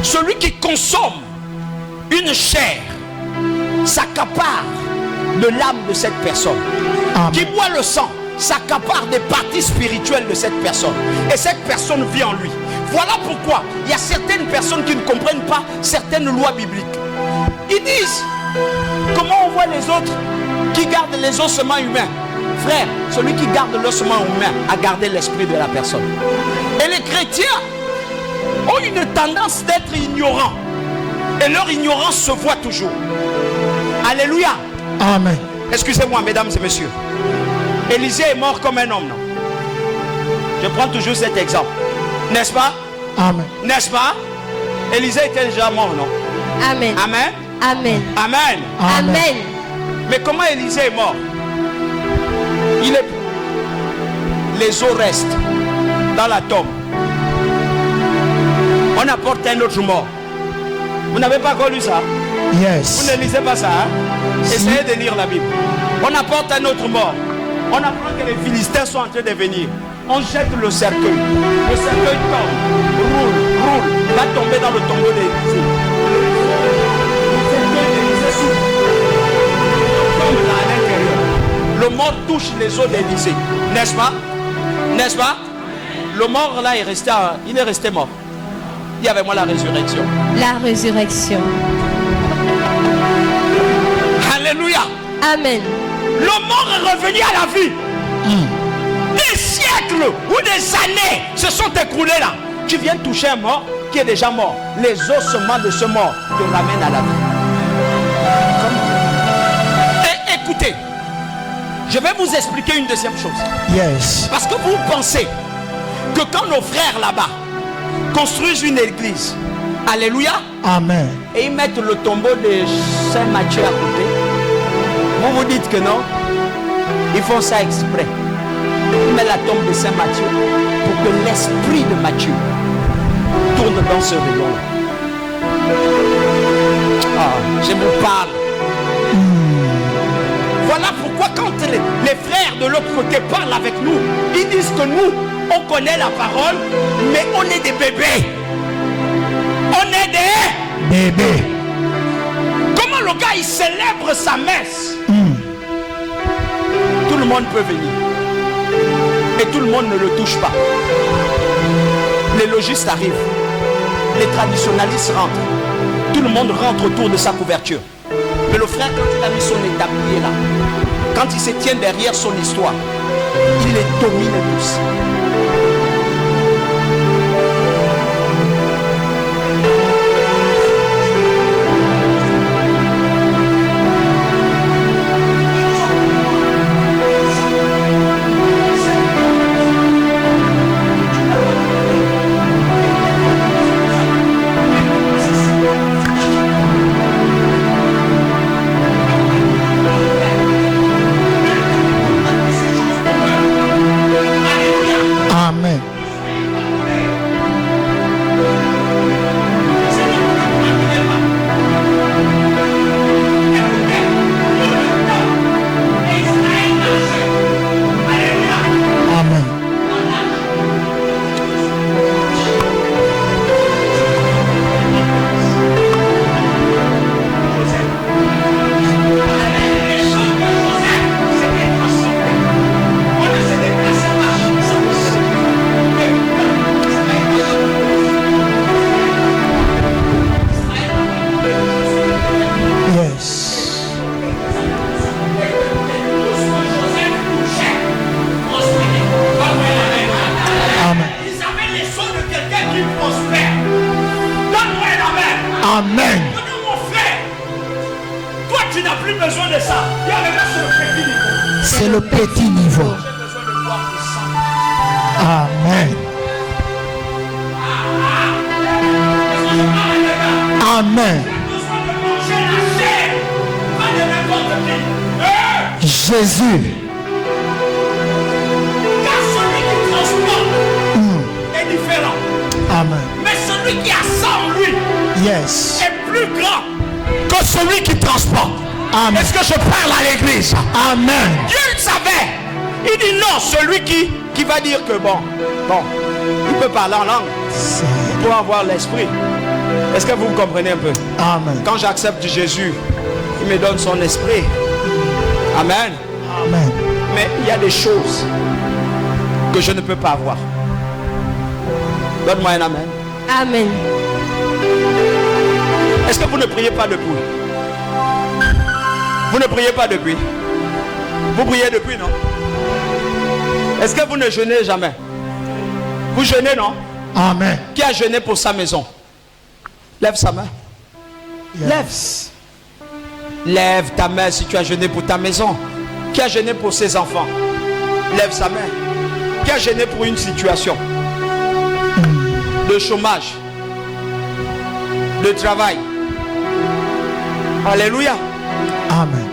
celui qui consomme une chair s'accapare de l'âme de cette personne. Amen. Qui boit le sang s'accapare des parties spirituelles de cette personne. Et cette personne vit en lui. Voilà pourquoi il y a certaines personnes qui ne comprennent pas certaines lois bibliques. Ils disent, comment on voit les autres qui gardent les ossements humains? Frère, celui qui garde l'ossement humain a gardé l'esprit de la personne. Et les chrétiens ont une tendance d'être ignorants. Et leur ignorance se voit toujours. Alléluia. Amen. Excusez-moi, mesdames et messieurs. Élisée est mort comme un homme, non? Je prends toujours cet exemple. N'est-ce pas? Amen. N'est-ce pas? Élisée était déjà mort, non? Amen. Amen. Amen. Amen. Amen. Mais comment Élisée est mort? Il est... Les os restent dans la tombe. On apporte un autre mort. Vous n'avez pas encore lu ça? Yes. Vous ne lisez pas ça, hein? Essayez de lire la Bible. On apporte un autre mort. On apprend que les Philistins sont en train de venir. On jette le cercueil. Le cercueil tombe, roule, va tomber dans le tombeau d'Élisée. Le cercueil d'Élisée s'ouvre. Tombe là à l'intérieur. Le mort touche les os d'Élisée. N'est-ce pas? N'est-ce pas? Le mort là il est resté mort. Dis avec moi la résurrection. La résurrection. Alléluia. Amen. Le mort est revenu à la vie. Des siècles ou des années se sont écoulés là. Tu viens toucher un mort qui est déjà mort. Les ossements de ce mort te ramènent à la vie. Et écoutez, je vais vous expliquer une deuxième chose. Yes. Parce que vous pensez que quand nos frères là-bas construisent une église, alléluia, Amen. et ils mettent le tombeau de Saint Matthieu à côté, vous vous dites que non, ils font ça exprès. Ils mettent la tombe de Saint Matthieu pour que l'esprit de Matthieu tourne dans ce rayon-là. Ah, je vous parle. Voilà pourquoi quand les frères de l'autre côté parlent avec nous, ils disent que nous, on connaît la parole, mais on est des bébés. On est des Bébé. Comment le gars il célèbre sa messe? Tout le monde peut venir. Et tout le monde ne le touche pas. Les logistes arrivent. Les traditionnalistes rentrent. Tout le monde rentre autour de sa couverture. Mais le frère, quand il a mis son établi là, quand il se tient derrière son histoire, il les domine tous. Amen. Amen. Yes. Amen. Ils avaient les sons de quelqu'un qui prospère. Donne-moi un amen. Amen. Dis, mon frère, toi tu n'as plus besoin de ça. Il y a maintenant sur le petit niveau. C'est le petit niveau. J'ai besoin de voir le sang. Amen. Amen. J'ai besoin de manger la chair. Pas de n'importe qui. Jésus. Car celui qui transporte est différent. Amen. Mais celui qui a ça en lui Yes. est plus grand que celui qui transporte. Amen. Est-ce que je parle à l'église? Amen. Dieu le savait. Il dit non, celui qui va dire que bon, il peut parler en langue C'est- pour avoir l'esprit. Est-ce que vous me comprenez un peu? Amen. Quand j'accepte Jésus, il me donne son esprit. Amen. Amen. Mais il y a des choses que je ne peux pas avoir. Donne-moi un amen. Amen. Est-ce que vous ne priez pas depuis? Vous ne priez pas depuis? Vous priez depuis, non? Est-ce que vous ne jeûnez jamais? Vous jeûnez, non? Amen. Qui a jeûné pour sa maison? Lève sa main. Yes. Lève ta main si tu as jeûné pour ta maison. Qui a jeûné pour ses enfants? Lève sa main. Qui a jeûné pour une situation de chômage, de travail? Alléluia. Amen.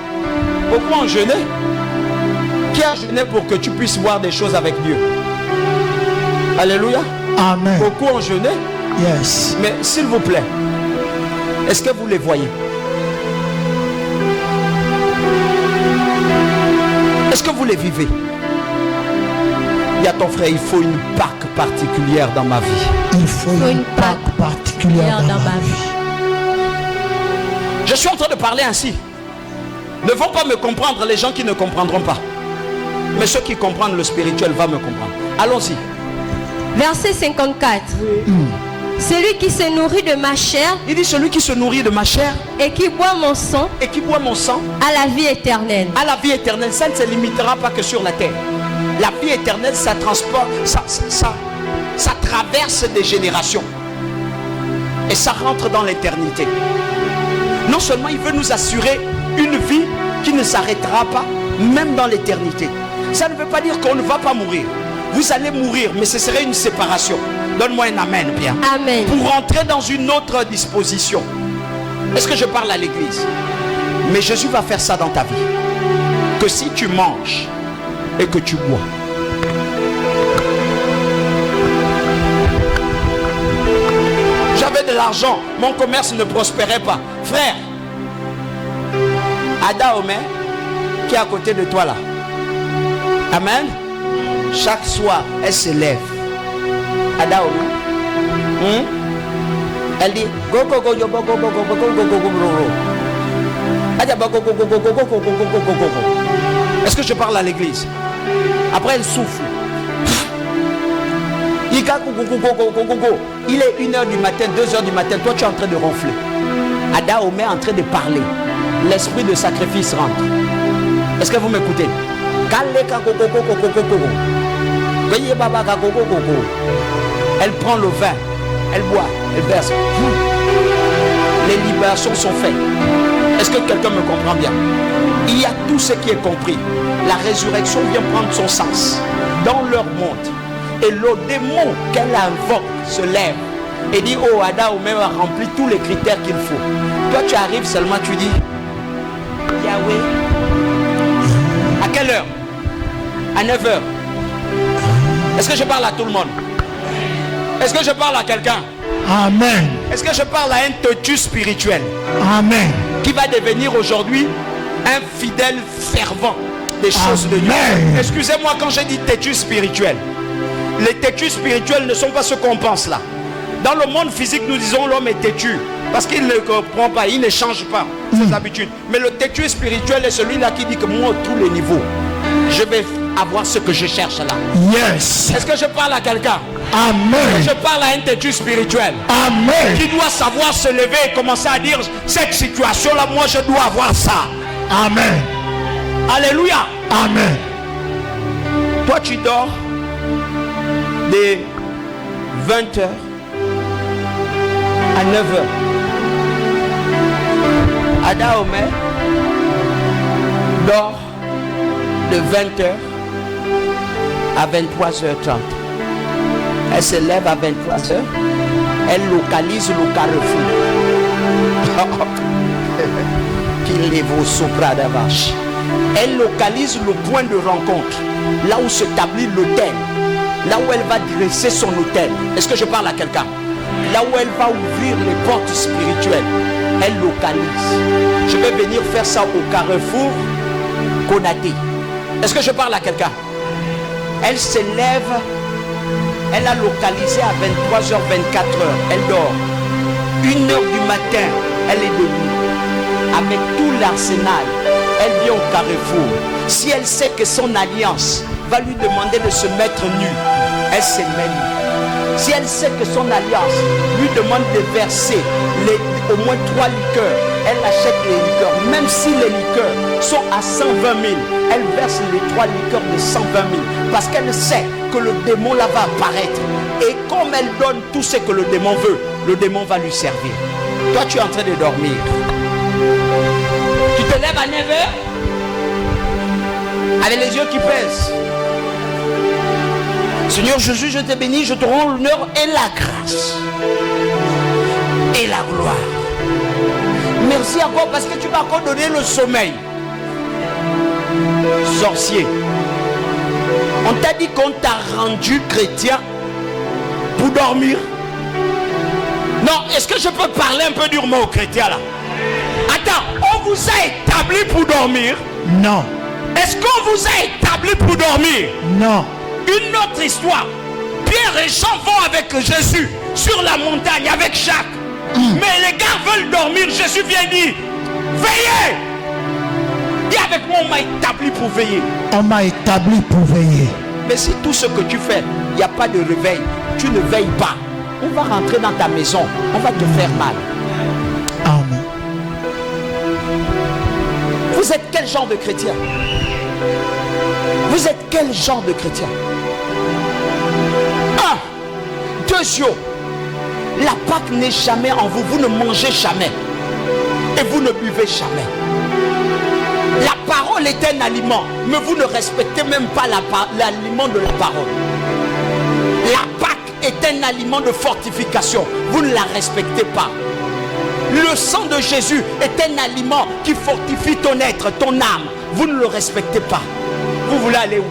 Beaucoup ont jeûné. Qui a jeûné pour que tu puisses voir des choses avec Dieu? Alléluia. Amen. Beaucoup ont jeûné. Yes. Mais s'il vous plaît, est-ce que vous les voyez? Est-ce que vous les vivez? Il y a ton frère, il faut une Pâque particulière dans ma vie. Il faut une Pâque particulière dans ma vie. Je suis en train de parler ainsi. Ne vont pas me comprendre les gens qui ne comprendront pas. Mais ceux qui comprennent le spirituel vont me comprendre. Allons-y. Verset 54. Celui qui se nourrit de ma chair Il dit celui qui se nourrit de ma chair et qui boit mon sang et qui boit mon sang a la vie éternelle. à la vie éternelle. Ça ne se limitera pas que sur la terre. La vie éternelle, ça transporte, ça traverse des générations. Et ça rentre dans l'éternité. Non seulement il veut nous assurer une vie qui ne s'arrêtera pas, même dans l'éternité. Ça ne veut pas dire qu'on ne va pas mourir. Vous allez mourir, mais ce serait une séparation. Donne-moi un amen, bien. Amen. Pour rentrer dans une autre disposition. Est-ce que je parle à l'église? Mais Jésus va faire ça dans ta vie. Que si tu manges et que tu bois. J'avais de l'argent, mon commerce ne prospérait pas. Frère, Ada Omer, qui est à côté de toi là. Amen. Chaque soir, elle se lève. Ada Omer. Elle dit go go go go go go go go go go go go go. Est-ce que je parle à l'église? Après elle souffle. Il est 1h du matin, 2h du matin, toi tu es en train de ronfler. Ada Omer est en train de parler. L'esprit de sacrifice rentre. Est-ce que vous m'écoutez? Elle prend le vin, elle boit, elle verse. Les libérations sont faites. Est-ce que quelqu'un me comprend bien? Il y a tout ce qui est compris. La résurrection vient prendre son sens dans leur monde. Et le démon qu'elle invoque se lève et dit oh, Ada Omer a rempli tous les critères qu'il faut. Toi tu arrives seulement, tu dis Yahweh. À quelle heure? À 9h. Est-ce que je parle à tout le monde? Est-ce que je parle à quelqu'un? Amen. Est-ce que je parle à un têtu spirituel? Amen. Qui va devenir aujourd'hui un fidèle fervent des choses de Dieu? Excusez-moi quand j'ai dit têtu spirituel. Les têtus spirituels ne sont pas ce qu'on pense là. Dans le monde physique, nous disons l'homme est têtu parce qu'il ne comprend pas, il ne change pas ses habitudes. Mais le têtu spirituel est celui-là qui dit que moi, à tous les niveaux, je vais avoir ce que je cherche là. Yes. Est-ce que je parle à quelqu'un? Amen. Je parle à un têtu spirituel. Amen. Qui doit savoir se lever et commencer à dire cette situation là, moi je dois avoir ça. Amen. Alléluia. Amen. Toi tu dors de 20h à 9h. Ada Omer dort de 20h à 23h30. Elle se lève à 23h. Elle localise le carrefour. Qu'il les vaut sopra de vache. Elle localise le point de rencontre. Là où s'établit l'autel. Là où elle va dresser son autel. Est-ce que je parle à quelqu'un? Là où elle va ouvrir les portes spirituelles. Elle localise. Je vais venir faire ça au carrefour Konaté. Est-ce que je parle à quelqu'un? Elle se lève. Elle a localisé à 23h, 24h. Elle dort. 1h du matin, elle est debout. Avec tout l'arsenal, elle vient au carrefour. Si elle sait que son alliance va lui demander de se mettre nue, elle se met nue. Si elle sait que son alliance lui demande de verser au moins 3 liqueurs, elle achète les liqueurs. Même si les liqueurs sont à 120 000, elle verse les 3 liqueurs de 120 000. Parce qu'elle sait que le démon là va apparaître. Et comme elle donne tout ce que le démon veut, le démon va lui servir. Toi, tu es en train de dormir. Tu te lèves à 9h avec les yeux qui pèsent. Seigneur Jésus, je te bénis, je te rends l'honneur et la grâce et la gloire. Merci encore parce que tu m'as encore donné le sommeil. Sorcier, on t'a dit qu'on t'a rendu chrétien pour dormir? Non, est-ce que je peux parler un peu durement aux chrétiens là? Attends, on vous a établi pour dormir? Non. Est-ce qu'on vous a établi pour dormir? Non. Une autre histoire. Pierre et Jean vont avec Jésus sur la montagne avec Jacques. Mais les gars veulent dormir. Jésus vient dire, veillez. Et avec moi, on m'a établi pour veiller. On m'a établi pour veiller. Mais si tout ce que tu fais, il n'y a pas de réveil, tu ne veilles pas, on va rentrer dans ta maison, on va te faire mal. Amen. Vous êtes quel genre de chrétien? Vous êtes quel genre de chrétien? Un. Deuxièmement, la Pâque n'est jamais en vous. Vous ne mangez jamais. Et vous ne buvez jamais. La parole est un aliment. Mais vous ne respectez même pas l'aliment de la parole. La Pâque est un aliment de fortification. Vous ne la respectez pas. Le sang de Jésus est un aliment qui fortifie ton être, ton âme. Vous ne le respectez pas. Vous voulez aller où?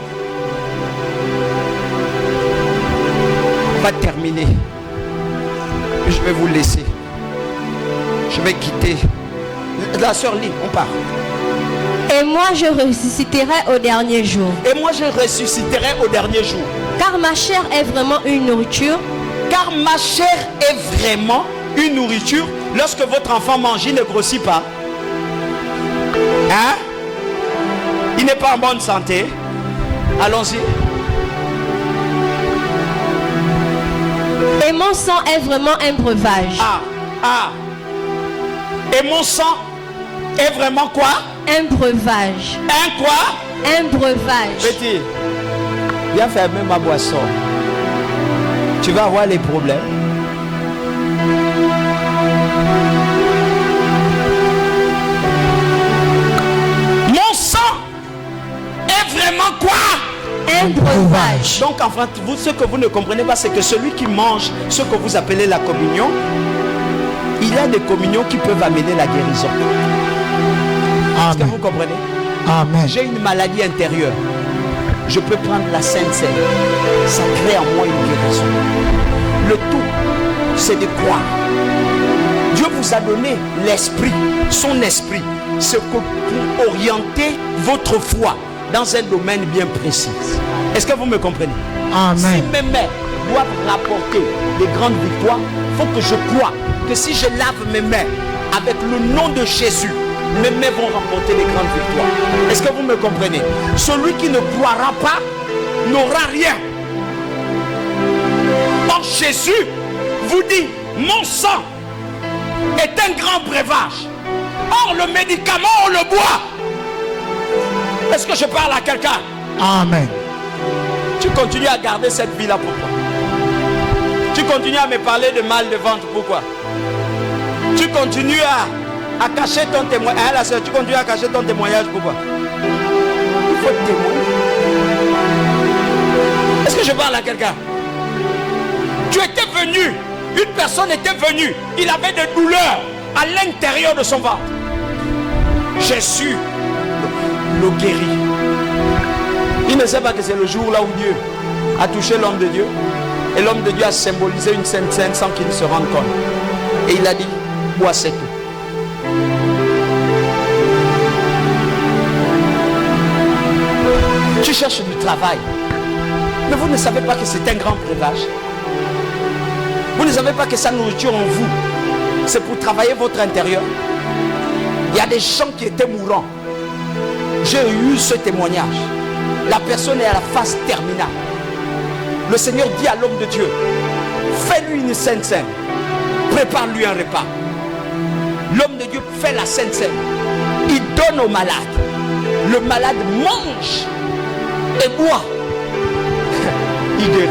On va terminer. Je vais vous laisser. Je vais quitter. La sœur Lee, on part. Et moi je ressusciterai au dernier jour. Et moi je ressusciterai au dernier jour. Car ma chair est vraiment une nourriture. Car ma chair est vraiment une nourriture. Lorsque votre enfant mange, il ne grossit pas. Hein? Il n'est pas en bonne santé. Allons-y. Et mon sang est vraiment un breuvage. Et mon sang est vraiment quoi? Un breuvage. Un quoi? Un breuvage. Petit, viens fermer ma boisson. Tu vas avoir les problèmes. Mon sang est vraiment quoi? Un breuvage. Donc en fait, vous, ce que vous ne comprenez pas, c'est que celui qui mange ce que vous appelez la communion, il y a des communions qui peuvent amener la guérison. Est-ce que vous comprenez? Amen. J'ai une maladie intérieure. Je peux prendre la Sainte Seine. Ça crée en moi une guérison. Le tout, c'est de croire. Dieu vous a donné l'esprit, son esprit. C'est pour orienter votre foi dans un domaine bien précis. Est-ce que vous me comprenez? Amen. Si mes mains doivent rapporter des grandes victoires, il faut que je croie que si je lave mes mains avec le nom de Jésus, mes mains vont remporter les grandes victoires. Est-ce que vous me comprenez? Celui qui ne croira pas n'aura rien. Or Jésus vous dit, mon sang est un grand breuvage. Or le médicament, on le boit. Est-ce que je parle à quelqu'un? Amen. Tu continues à garder cette vie-là, pourquoi? Tu continues à me parler de mal de ventre, pourquoi? Tu continues à cacher ton témoignage. Hein, la soeur, tu continues à cacher ton témoignage, pourquoi? Il faut témoigner. Est-ce que je parle à quelqu'un? Tu étais venu, une personne était venue, il avait des douleurs à l'intérieur de son ventre. Jésus le guérit. Il ne sait pas que c'est le jour là où Dieu a touché l'homme de Dieu. Et l'homme de Dieu a symbolisé une sainte scène sans qu'il se rende compte. Et il a dit, bois c'est tout. Tu cherches du travail. Mais vous ne savez pas que c'est un grand breuvage. Vous ne savez pas que sa nourriture en vous, c'est pour travailler votre intérieur. Il y a des gens qui étaient mourants. J'ai eu ce témoignage. La personne est à la phase terminale. Le Seigneur dit à l'homme de Dieu, fais-lui une sainte scène. Prépare-lui un repas. L'homme de Dieu fait la sainte scène. Il donne au malade. Le malade mange et boit. Il guérit.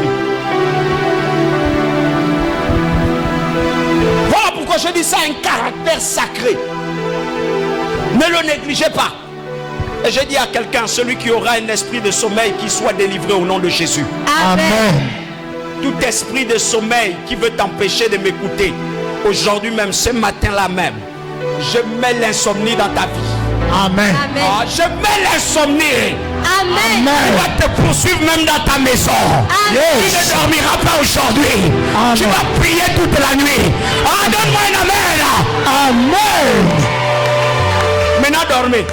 dit ça a un caractère sacré. Ne le négligez pas. Et j'ai dit à quelqu'un, celui qui aura un esprit de sommeil, qui soit délivré au nom de Jésus. Amen. Tout esprit de sommeil qui veut t'empêcher de m'écouter, aujourd'hui même, ce matin-là même, je mets l'insomnie dans ta vie. Amen. Amen. Ah, je mets l'insomnie. Amen. Amen. Tu vas te poursuivre même dans ta maison. Amen. Tu ne dormiras pas aujourd'hui. Amen. Tu vas prier toute la nuit. Ah, donne-moi un amen. Amen. Maintenant, dormez.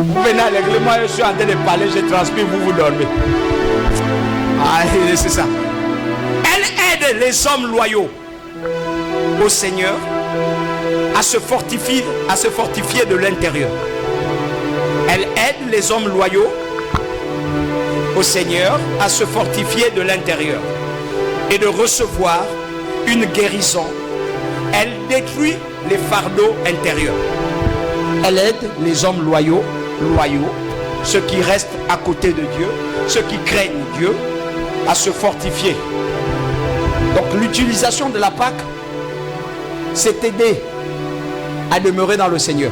Vous venez à l'église, moi je suis en train de parler, je transpire, vous dormez. Ah, c'est ça. Elle aide les hommes loyaux au Seigneur à se fortifier de l'intérieur. Elle aide les hommes loyaux au Seigneur à se fortifier de l'intérieur et de recevoir une guérison. Elle détruit les fardeaux intérieurs. Elle aide les hommes loyaux, ceux qui restent à côté de Dieu, ceux qui craignent Dieu, à se fortifier. Donc l'utilisation de la Pâque, c'est aider à demeurer dans le Seigneur.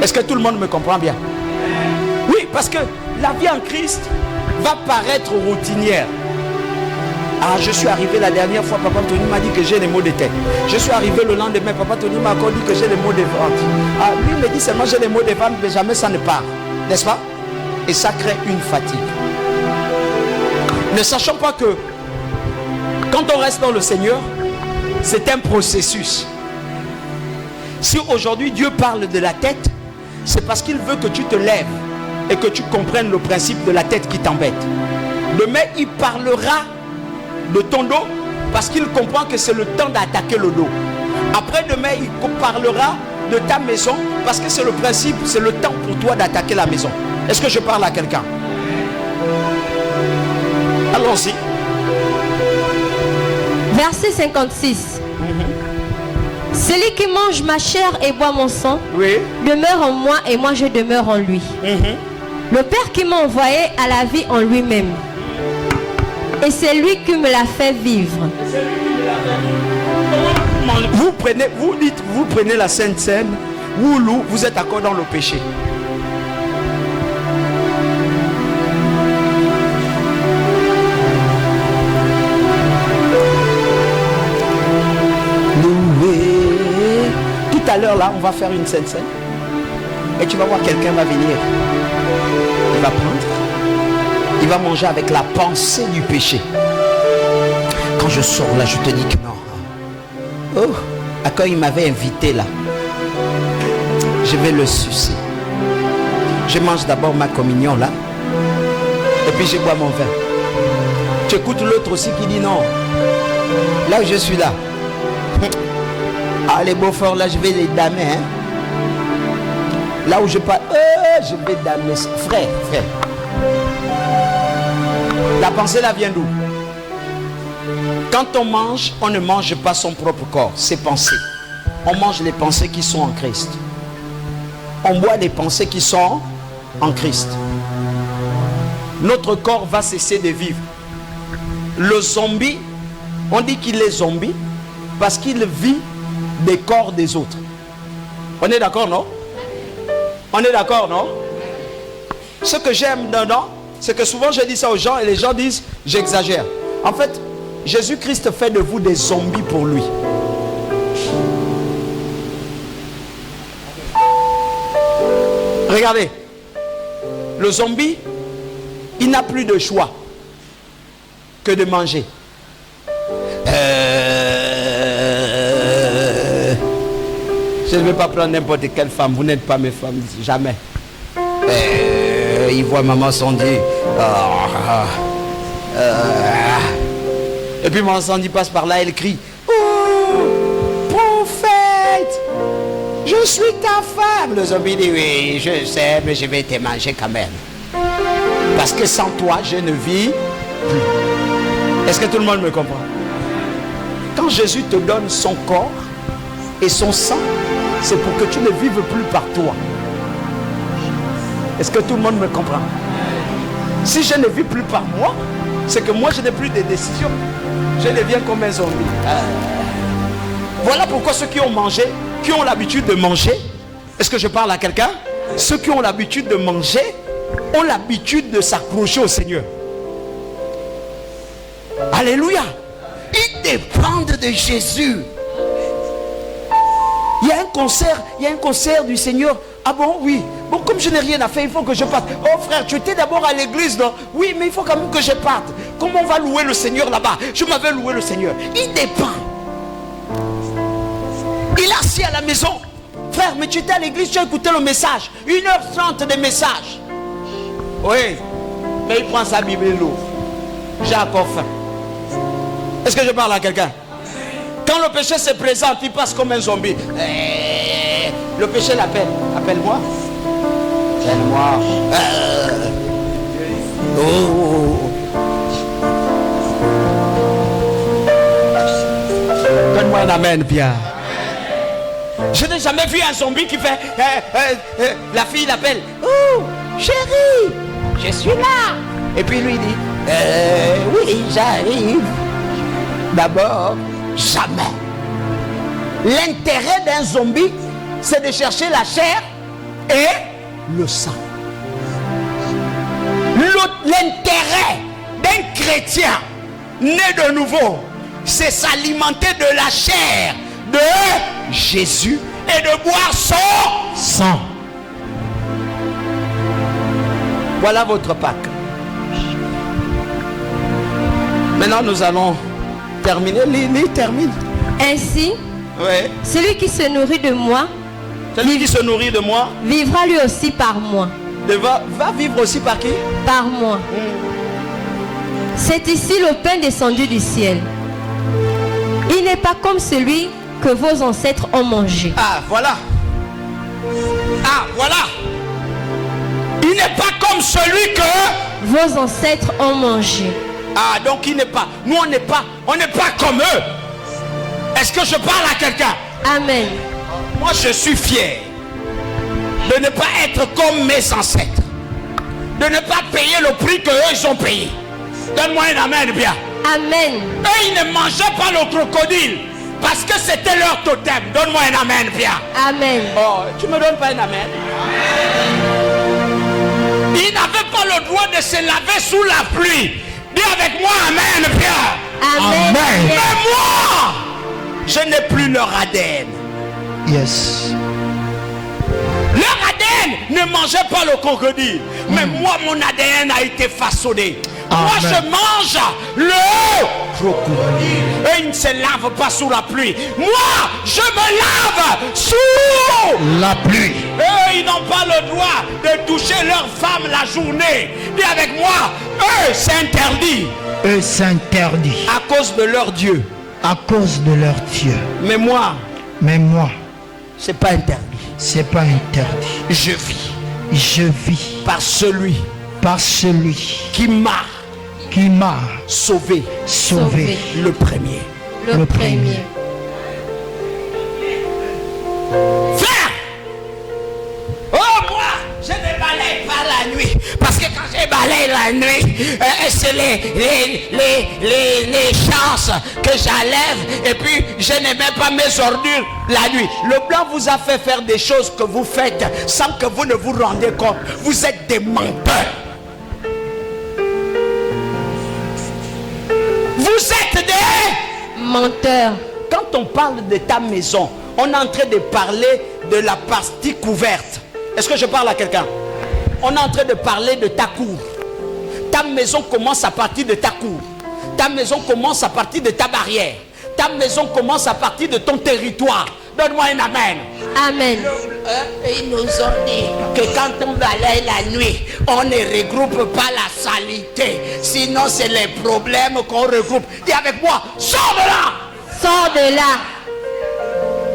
Est-ce que tout le monde me comprend bien? Oui, parce que la vie en Christ va paraître routinière. Ah, je suis arrivé la dernière fois, Papa Tony m'a dit que j'ai les maux de tête. Je suis arrivé le lendemain, Papa Tony m'a encore dit que j'ai les maux de ventre. Ah, lui me dit seulement j'ai les maux de ventre, mais jamais ça ne part. N'est-ce pas? Et ça crée une fatigue. Ne sachant pas que quand on reste dans le Seigneur, c'est un processus. Si aujourd'hui Dieu parle de la tête, c'est parce qu'il veut que tu te lèves et que tu comprennes le principe de la tête qui t'embête. Demain, il parlera de ton dos parce qu'il comprend que c'est le temps d'attaquer le dos. Après demain, il parlera de ta maison parce que c'est le principe, c'est le temps pour toi d'attaquer la maison. Est-ce que je parle à quelqu'un? Allons-y. Verset 56. Celui qui mange ma chair et boit mon sang, Oui. demeure en moi et moi je demeure en lui. Le Père qui m'a envoyé a la vie en lui-même. Et c'est lui qui me l'a fait vivre. Vous prenez la Sainte Seine, vous êtes encore dans le péché. Tout à l'heure là, on va faire une Sainte Seine. Et tu vas voir, quelqu'un va venir. Il va prendre. Il va manger avec la pensée du péché. Quand je sors là, je te dis que non. Oh, quand il m'avait invité là, je vais le sucer. Je mange d'abord ma communion là. Et puis je bois mon vin. Tu écoutes l'autre aussi qui dit non. Là où je suis là. Ah, les beaux forts là, je vais les damer. Hein? Là où je parle, je vais damer. Frère. La pensée là vient d'où? Quand on mange, on ne mange pas son propre corps, ses pensées. On mange les pensées qui sont en Christ. On boit les pensées qui sont en Christ. Notre corps va cesser de vivre. Le zombie, on dit qu'il est zombie parce qu'il vit des corps des autres. On est d'accord, non? On est d'accord, non? Ce que j'aime dedans, c'est que souvent je dis ça aux gens et les gens disent j'exagère. En fait, Jésus-Christ fait de vous des zombies pour lui. Regardez, le zombie, il n'a plus de choix que de manger. Je ne vais pas prendre n'importe quelle femme, vous n'êtes pas mes femmes, jamais. Il voit maman Sandy. Et puis maman Sandy passe par là, elle crie: oh, prophète, je suis ta femme. Le zombie dit: oui, je sais, mais je vais te manger quand même. Parce que sans toi, je ne vis plus. Est-ce que tout le monde me comprend? Quand Jésus te donne son corps et son sang, c'est pour que tu ne vives plus par toi. Est-ce que tout le monde me comprend? Si je ne vis plus par moi, c'est que moi je n'ai plus de décision. Je deviens comme un zombie. Voilà pourquoi ceux qui ont mangé, qui ont l'habitude de manger, est-ce que je parle à quelqu'un? Ceux qui ont l'habitude de manger ont l'habitude de s'accrocher au Seigneur. Alléluia. Ils dépendent de Jésus. Il y a un concert du Seigneur. Ah bon, oui. Bon, comme je n'ai rien à faire, il faut que je parte. Oh frère, tu étais d'abord à l'église, non? Oui, mais il faut quand même que je parte. Comment on va louer le Seigneur là-bas? Je m'avais loué le Seigneur. Il dépend. Il est assis à la maison. Frère, mais tu étais à l'église, tu as écouté le message. 1h30 de message. Oui. Mais il prend sa Bible et l'ouvre. J'ai encore faim. Est-ce que je parle à quelqu'un? Quand le péché se présente, il passe comme un zombie. Le péché l'appelle. Appelle-moi. Appelle-moi. Donne-moi un amen, Pierre. Je n'ai jamais vu un zombie qui fait la fille l'appelle. Oh, chérie, je suis là. Et puis lui dit oui, j'arrive. D'abord, jamais. L'intérêt d'un zombie, c'est de chercher la chair et le sang. L'intérêt d'un chrétien né de nouveau, c'est s'alimenter de la chair de Jésus et de boire son sang. Voilà votre Pâques. Maintenant nous allons terminer. Lily termine. Ainsi, ouais. Celui qui se nourrit de moi, celui qui se nourrit de moi, vivra lui aussi par moi. Va vivre aussi par qui? Par moi. C'est ici le pain descendu du ciel. Il n'est pas comme celui que vos ancêtres ont mangé. Ah, voilà. Ah, voilà. Il n'est pas comme celui que vos ancêtres ont mangé. Ah, donc il n'est pas. Nous, on n'est pas comme eux. Est-ce que je parle à quelqu'un? Amen. Moi, je suis fier de ne pas être comme mes ancêtres. De ne pas payer le prix qu'eux, ils ont payé. Donne-moi un amen, bien. Amen. Eux, ils ne mangeaient pas le crocodile parce que c'était leur totem. Donne-moi un amen, bien. Amen. Oh, tu me donnes pas un amen? Ils n'avaient pas le droit de se laver sous la pluie. Dis avec moi, amen, Pierre. Amen. Amen. Mais moi, je n'ai plus leur ADN. Yes. Leur ADN ne mangeait pas le crocodile. Mais moi, mon ADN a été façonné. Amen. Moi, je mange le crocodile. Eux, ils ne se lavent pas sous la pluie. Moi, je me lave sous la pluie. Eux, ils n'ont pas le droit de toucher leur femme la journée. Dis avec moi, eux, c'est interdit. Eux, c'est interdit. À cause de leur Dieu. À cause de leur Dieu. Mais moi, c'est pas interdit. C'est pas interdit. Je vis. Je vis. Par celui qui m'a sauvé. Le premier. Le premier. Frère, oh moi, je ne balaye pas la nuit. Parce que quand je balaye la nuit, c'est les chances que j'enlève. Et puis, je ne mets pas mes ordures la nuit. Le blanc vous a fait faire des choses que vous faites sans que vous ne vous rendez compte. Vous êtes des menteurs. Vous êtes des menteurs. Quand on parle de ta maison, on est en train de parler de la partie couverte. Est-ce que je parle à quelqu'un? On est en train de parler de ta cour. Ta maison commence à partir de ta cour. Ta maison commence à partir de ta barrière. Ta maison commence à partir de ton territoire. Donne-moi un amen. Amen. Ils nous ont dit que quand on balaye la nuit, on ne regroupe pas la saleté. Sinon, c'est les problèmes qu'on regroupe. Dis avec moi, sors de là. Sors de là.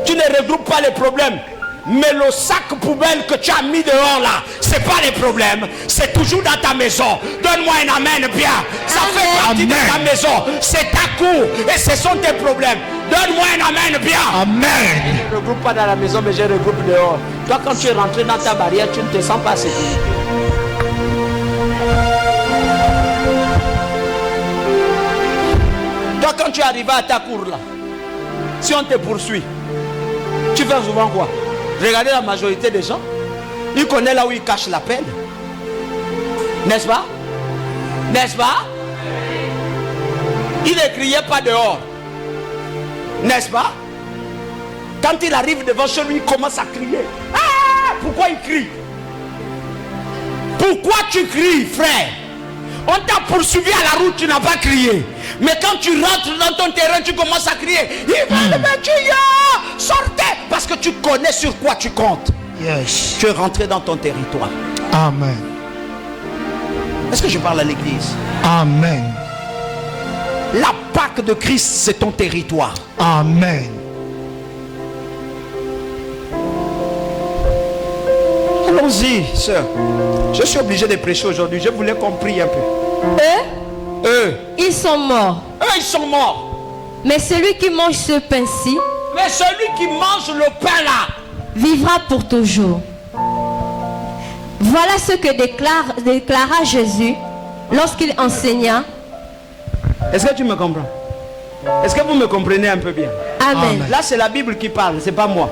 Tu ne regroupes pas les problèmes. Mais le sac poubelle que tu as mis dehors là, c'est pas les problèmes. C'est toujours dans ta maison. Donne-moi un amen bien. Ça Amen. fait partie de ta maison. C'est ta cour et ce sont tes problèmes. Donne-moi un amen bien. Amen. Je ne regroupe pas dans la maison, mais je regroupe dehors. Toi, quand tu es rentré dans ta barrière, tu ne te sens pas sécurisé. quand tu arrives à ta cour là, si on te poursuit, tu fais souvent quoi? Regardez la majorité des gens, ils connaissent là où ils cachent la peine. N'est-ce pas? N'est-ce pas? Il ne criait pas dehors. N'est-ce pas? Quand il arrive devant chez lui, il commence à crier. Ah! Pourquoi il crie? Pourquoi tu cries, frère? On t'a poursuivi à la route, tu n'as pas crié. Mais quand tu rentres dans ton terrain, tu commences à crier. Il va me tuer! Sortez! Parce que tu connais sur quoi tu comptes. Yes. Tu es rentré dans ton territoire. Amen. Est-ce que je parle à l'église? Amen. La Pâque de Christ, c'est ton territoire. Amen. Allons-y, sœur. Je suis obligé de prêcher aujourd'hui. Je voulais qu'on prie un peu. Eux, ils sont morts. eux, ils sont morts. Mais celui qui mange ce pain-ci Mais celui qui mange le pain là vivra pour toujours. Voilà ce que déclara Jésus lorsqu'il enseigna. Est-ce que tu me comprends? Est-ce que vous me comprenez un peu bien? Amen. Là, c'est la Bible qui parle, c'est pas moi.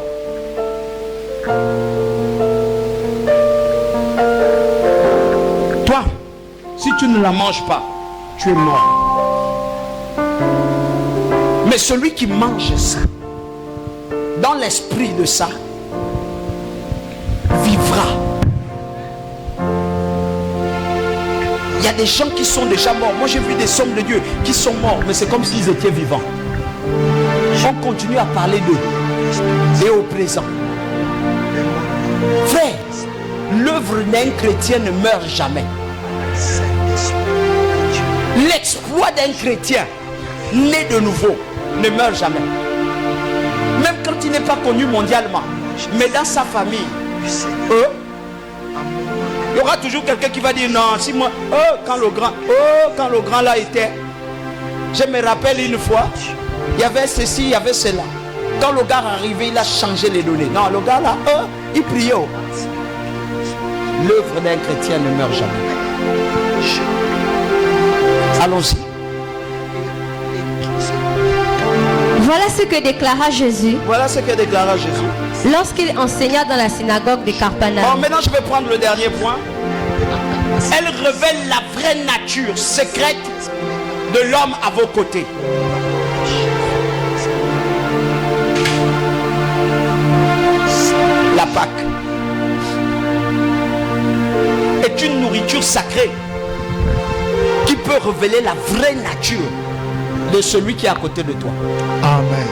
Toi, si tu ne la manges pas, tu es mort. Mais celui qui mange ça, dans l'esprit de ça, vivra. Il y a des gens qui sont déjà morts. Moi j'ai vu des hommes de Dieu qui sont morts, mais c'est comme s'ils étaient vivants. On continue à parler d'eux et au présent. Frère, l'œuvre d'un chrétien ne meurt jamais. L'exploit d'un chrétien né de nouveau ne meurt jamais. Même quand il n'est pas connu mondialement, mais dans sa famille, il y aura toujours quelqu'un qui va dire non, si moi, quand le grand là était, je me rappelle une fois, il y avait ceci, il y avait cela. Quand le gars est arrivé, il a changé les données. Non, le gars là, il priait. L'œuvre d'un chrétien ne meurt jamais. Allons-y. Voilà ce que déclara Jésus. Voilà ce que déclara Jésus. Lorsqu'il enseigna dans la synagogue de Capernaum. Bon, maintenant je vais prendre le dernier point. Elle révèle la vraie nature secrète de l'homme à vos côtés. La Pâque est une nourriture sacrée qui peut révéler la vraie nature de celui qui est à côté de toi. Amen.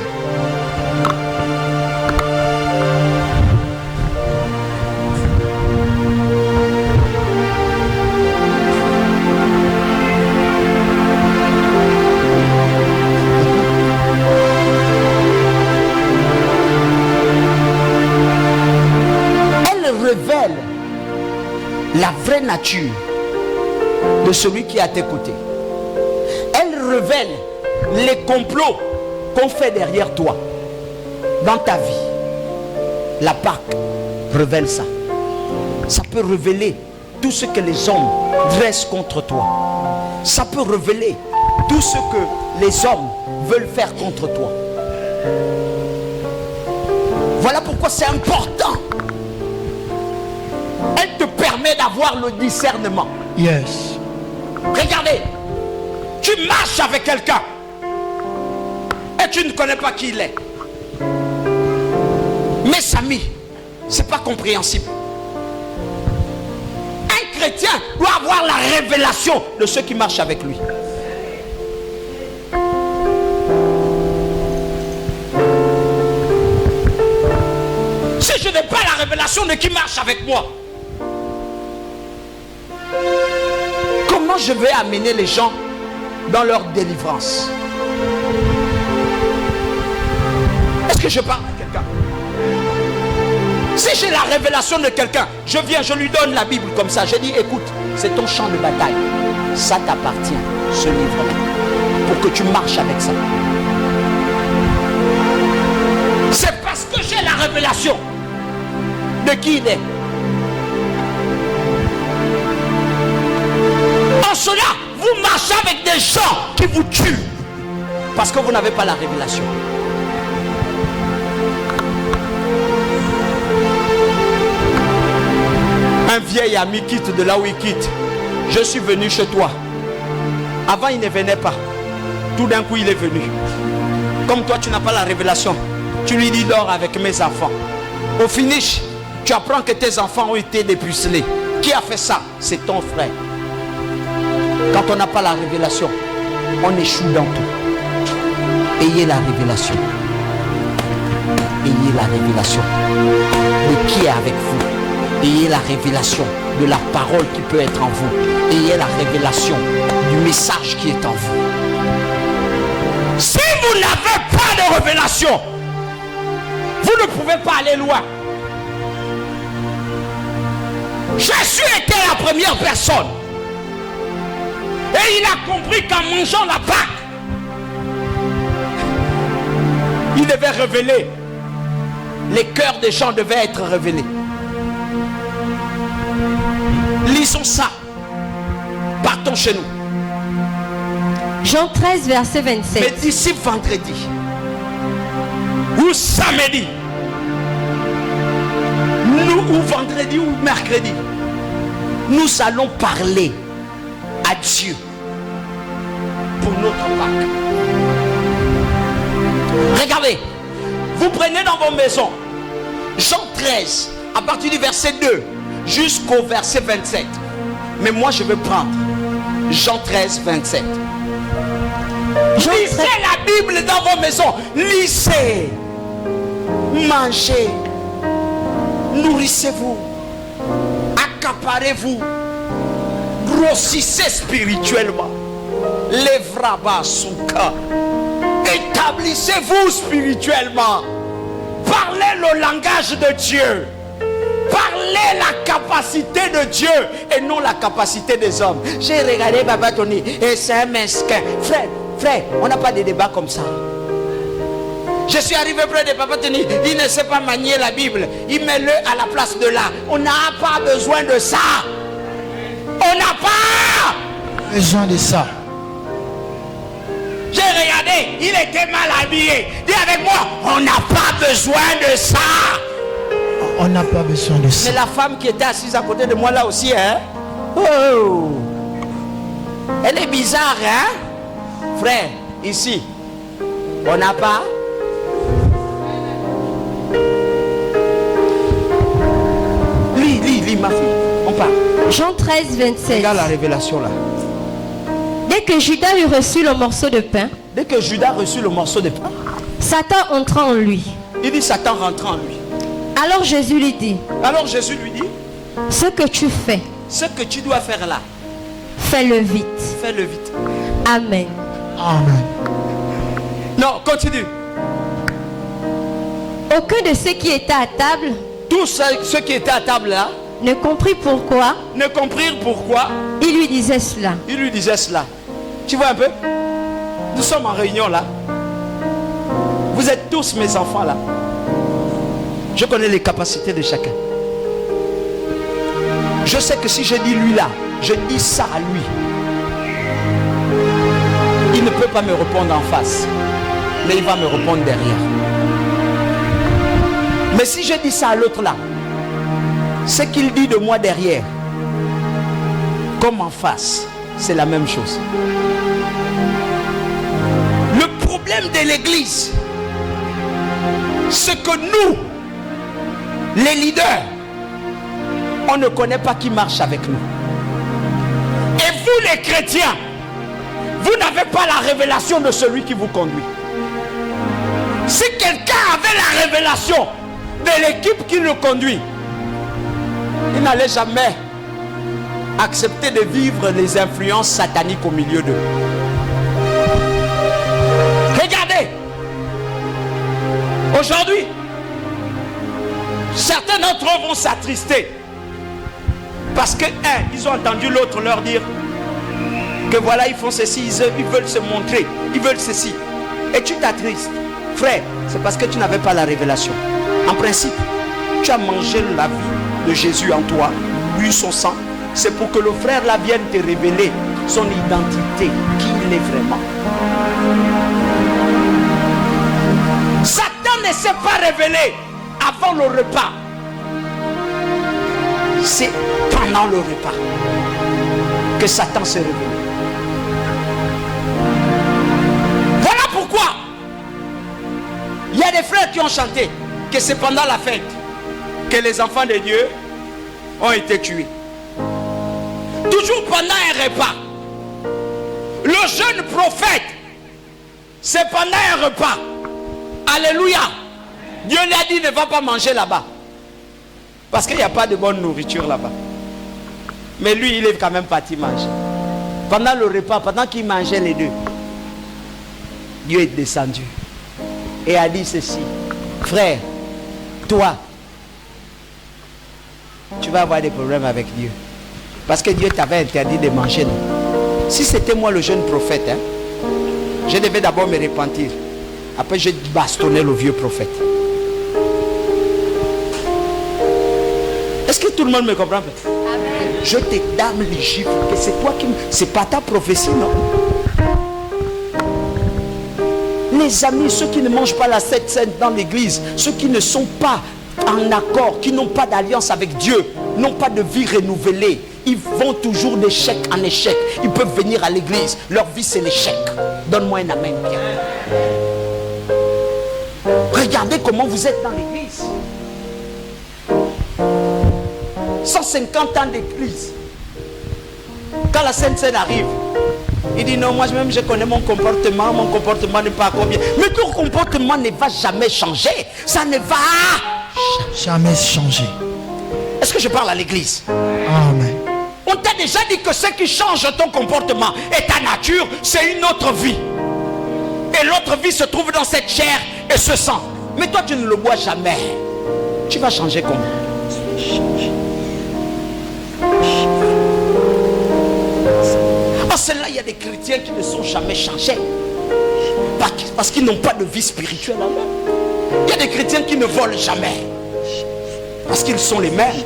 Révèle la vraie nature de celui qui est à tes côtés. Elle révèle les complots qu'on fait derrière toi dans ta vie. La Pâque révèle ça. Ça peut révéler tout ce que les hommes dressent contre toi. Ça peut révéler tout ce que les hommes veulent faire contre toi. Voilà pourquoi c'est important. Elle te permet d'avoir le discernement. Yes. Regardez, tu marches avec quelqu'un et tu ne connais pas qui il est. Mes amis, c'est pas compréhensible. Un chrétien doit avoir la révélation de ceux qui marchent avec lui. Si je n'ai pas la révélation de qui marche avec moi, comment je vais amener les gens dans leur délivrance? Est-ce que je parle à quelqu'un? Si j'ai la révélation de quelqu'un, je viens, je lui donne la Bible comme ça. Je dis, écoute, c'est ton champ de bataille. Ça t'appartient, ce livre-là, pour que tu marches avec ça. C'est parce que j'ai la révélation de qui il est. En cela, vous marchez avec des gens qui vous tuent. Parce que vous n'avez pas la révélation. Un vieil ami quitte de là où il quitte. Je suis venu chez toi. Avant, il ne venait pas. Tout d'un coup, il est venu. Comme toi, tu n'as pas la révélation. Tu lui dis, dors avec mes enfants. Au finish, tu apprends que tes enfants ont été dépucelés. Qui a fait ça? C'est ton frère. Quand on n'a pas la révélation, on échoue dans tout. Ayez la révélation. Ayez la révélation de qui est avec vous. Ayez la révélation de la parole qui peut être en vous. Ayez la révélation du message qui est en vous. Si vous n'avez pas de révélation, vous ne pouvez pas aller loin. Jésus était la première personne. Et il a compris qu'en mangeant la Pâque, il devait révéler. Les cœurs des gens devaient être révélés. Lisons ça. Partons chez nous. Jean 13, verset 27. Mais d'ici vendredi ou samedi, ou vendredi ou mercredi, nous allons parler à Dieu pour notre Pâque. Regardez, vous prenez dans vos maisons Jean 13 à partir du verset 2 jusqu'au verset 27. Mais moi je vais prendre Jean 13, 27. Lisez la Bible dans vos maisons. Lisez. Mangez. Nourrissez-vous. Accaparez-vous. Grossissez spirituellement. Levraba souka. Établissez-vous spirituellement. Parlez le langage de Dieu. Parlez la capacité de Dieu et non la capacité des hommes. J'ai regardé Baba Tony et c'est un mesquin. Frère, on n'a pas de débat comme ça. Je suis arrivé près de Papa Tony. Il ne sait pas manier la Bible. Il met-le à la place de là. On n'a pas besoin de ça. On n'a pas besoin de ça. J'ai regardé. Il était mal habillé. Dis avec moi, on n'a pas besoin de ça. On n'a pas besoin de ça. Mais la femme qui était assise à côté de moi là aussi, hein? Oh! Elle est bizarre, hein? Frère, ici, on n'a pas. Lis, ma fille. On parle. Jean 13, 27. Regarde la révélation là. Dès que Judas eut reçu le morceau de pain, Satan entra en lui. Il dit Satan rentre en lui. Alors Jésus lui dit, ce que tu fais, ce que tu dois faire là, fais-le vite. Fais-le vite. Amen. Amen. Non, continue. Aucun de ceux qui étaient à table, tous ceux qui étaient à table là, ne comprirent pourquoi il lui disait cela. Tu vois un peu? Nous sommes en réunion là. Vous êtes tous mes enfants là. Je connais les capacités de chacun. Je sais que si je dis lui là, je dis ça à lui, il ne peut pas me répondre en face, mais il va me répondre derrière. Mais si je dis ça à l'autre là, ce qu'il dit de moi derrière, comme en face, c'est la même chose. Le problème de l'église, c'est que nous, les leaders, on ne connaît pas qui marche avec nous. Et vous les chrétiens, vous n'avez pas la révélation de celui qui vous conduit. Si quelqu'un avait la révélation de l'équipe qui le conduit, il n'allait jamais accepter de vivre les influences sataniques au milieu d'eux. Regardez, aujourd'hui, certains d'entre eux vont s'attrister parce que, ils ont entendu l'autre leur dire que voilà, ils font ceci, ils veulent se montrer, ils veulent ceci. Et tu t'attristes. Frère, c'est parce que tu n'avais pas la révélation. En principe, tu as mangé la vie de Jésus en toi, bu son sang. C'est pour que le frère là vienne te révéler son identité, qui il est vraiment. ne s'est pas révélé avant le repas. C'est pendant le repas que Satan s'est révélé. Voilà pourquoi il y a des frères qui ont chanté que c'est pendant la fête que les enfants de Dieu ont été tués. Toujours pendant un repas. Le jeune prophète, c'est pendant un repas. Alléluia. Dieu lui a dit ne va pas manger là-bas. Parce qu'il n'y a pas de bonne nourriture là-bas. Mais lui, il est quand même parti manger. Pendant le repas, pendant qu'il mangeait les deux, Dieu est descendu et a dit ceci: frère, toi, tu vas avoir des problèmes avec Dieu. Parce que Dieu t'avait interdit de manger. Non? Si c'était moi le jeune prophète, hein, je devais d'abord me repentir. Après, je bastonnais le vieux prophète. Est-ce que tout le monde me comprend? Amen. Je te dame les gifles. Que c'est toi qui... C'est pas ta prophétie, non? Les amis, ceux qui ne mangent pas la Sainte Seine dans l'église, ceux qui ne sont pas en accord, qui n'ont pas d'alliance avec Dieu, n'ont pas de vie renouvelée, ils vont toujours d'échec en échec. Ils peuvent venir à l'église, leur vie c'est l'échec. Donne-moi un amen bien. Regardez comment vous êtes dans l'église. 150 ans d'église. Quand la Sainte Seine arrive, il dit non, moi même je connais mon comportement n'est pas combien. Mais ton comportement ne va jamais changer. Ça ne va jamais changer. Est-ce que je parle à l'église? Amen. On t'a déjà dit que ce qui change ton comportement et ta nature, c'est une autre vie. Et l'autre vie se trouve dans cette chair et ce sang. Mais toi tu ne le vois jamais. Tu vas changer comment? En cela, il y a des chrétiens qui ne sont jamais changés. Parce qu'ils n'ont pas de vie spirituelle en eux. Il y a des chrétiens qui ne volent jamais. Parce qu'ils sont les mêmes.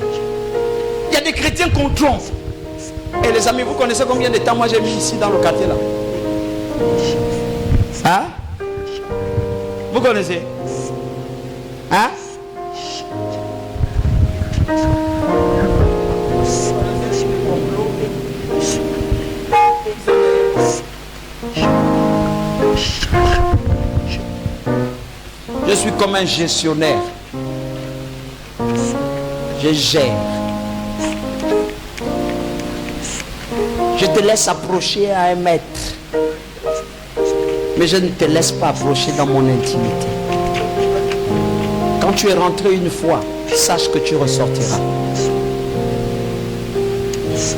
Il y a des chrétiens qu'on trompe. Et les amis, vous connaissez combien de temps moi j'ai mis ici dans le quartier là? Hein? Vous connaissez? Hein? Je suis comme un gestionnaire. Je gère. Je te laisse approcher à 1 mètre. Mais je ne te laisse pas approcher dans mon intimité. Quand tu es rentré une fois, sache que tu ressortiras.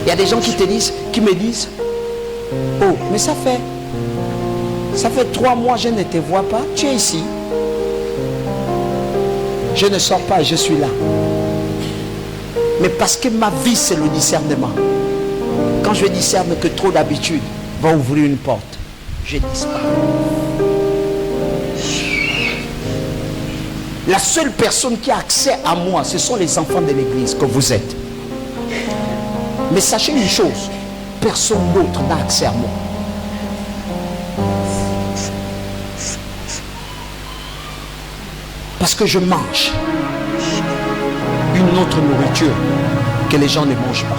Il y a des gens qui me disent, oh, mais ça fait 3 mois, je ne te vois pas. Tu es ici. Je ne sors pas, je suis là. Mais parce que ma vie, c'est le discernement. Quand je discerne que trop d'habitude va ouvrir une porte, je disparais. La seule personne qui a accès à moi, ce sont les enfants de l'église que vous êtes. Mais sachez une chose, personne d'autre n'a accès à moi. Parce que je mange une autre nourriture que les gens ne mangent pas.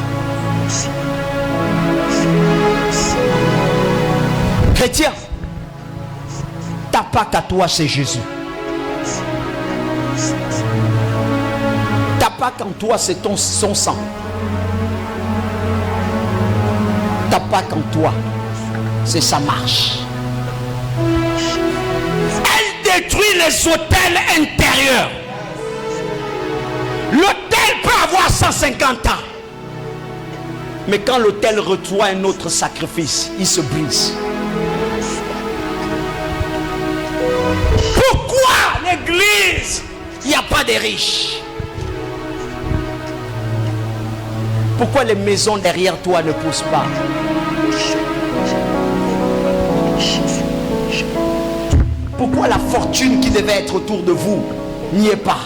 Chrétien, ta Pâque à toi, c'est Jésus. Ta Pâque en toi, c'est son sang. Ta Pâque en toi, c'est sa marche. Elle détruit les autels intérieurs. L'autel peut avoir 150 ans. Mais quand l'autel reçoit un autre sacrifice, il se brise. Pourquoi l'église, il n'y a pas de riches? Pourquoi les maisons derrière toi ne poussent pas? Pourquoi la fortune qui devait être autour de vous n'y est pas?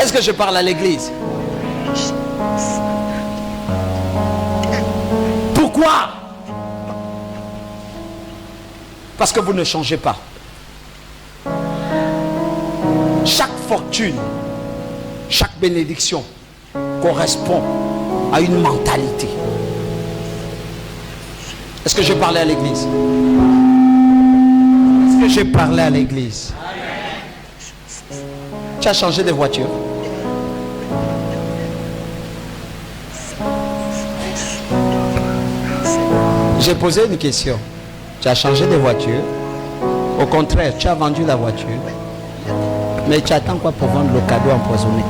Est-ce que je parle à l'église? Pourquoi? Parce que vous ne changez pas. Chaque fortune, chaque bénédiction correspond à une mentalité. Est-ce que j'ai parlé à l'église? Est-ce que j'ai parlé à l'église? Tu as changé de voiture? J'ai posé une question. Tu as changé de voiture? Au contraire, tu as vendu la voiture. Mais tu attends quoi pour vendre le cadeau empoisonné?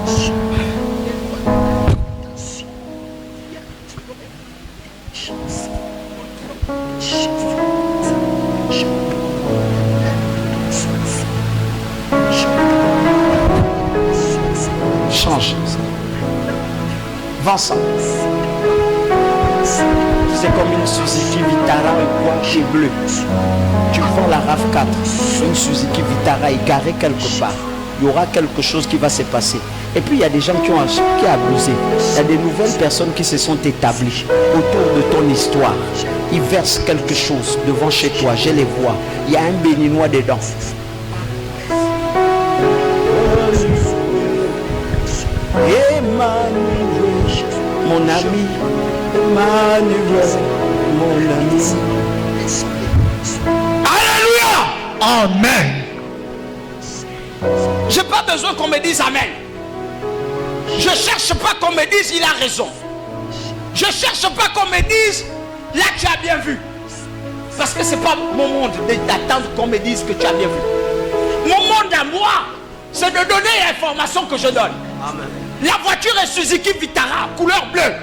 Change. Vends ça. C'est comme une Suzuki Vitara et bleue. Tu vends la RAV4, une Suzuki Vitara égarée quelque part. Il y aura quelque chose qui va se passer. Et puis il y a des gens qui ont abusé. Il y a des nouvelles personnes qui se sont établies autour de ton histoire. Ils versent quelque chose devant chez toi. Je les vois. Il y a un béninois dedans. Emmanuel, mon ami. Emmanuel, mon ami. Alléluia. Amen. J'ai pas besoin qu'on me dise amen. Je cherche pas qu'on me dise il a raison. Je cherche pas qu'on me dise là tu as bien vu. Parce que c'est pas mon monde d'attendre qu'on me dise que tu as bien vu. Mon monde à moi, c'est de donner l'information que je donne. Amen. La voiture est Suzuki Vitara, couleur bleue.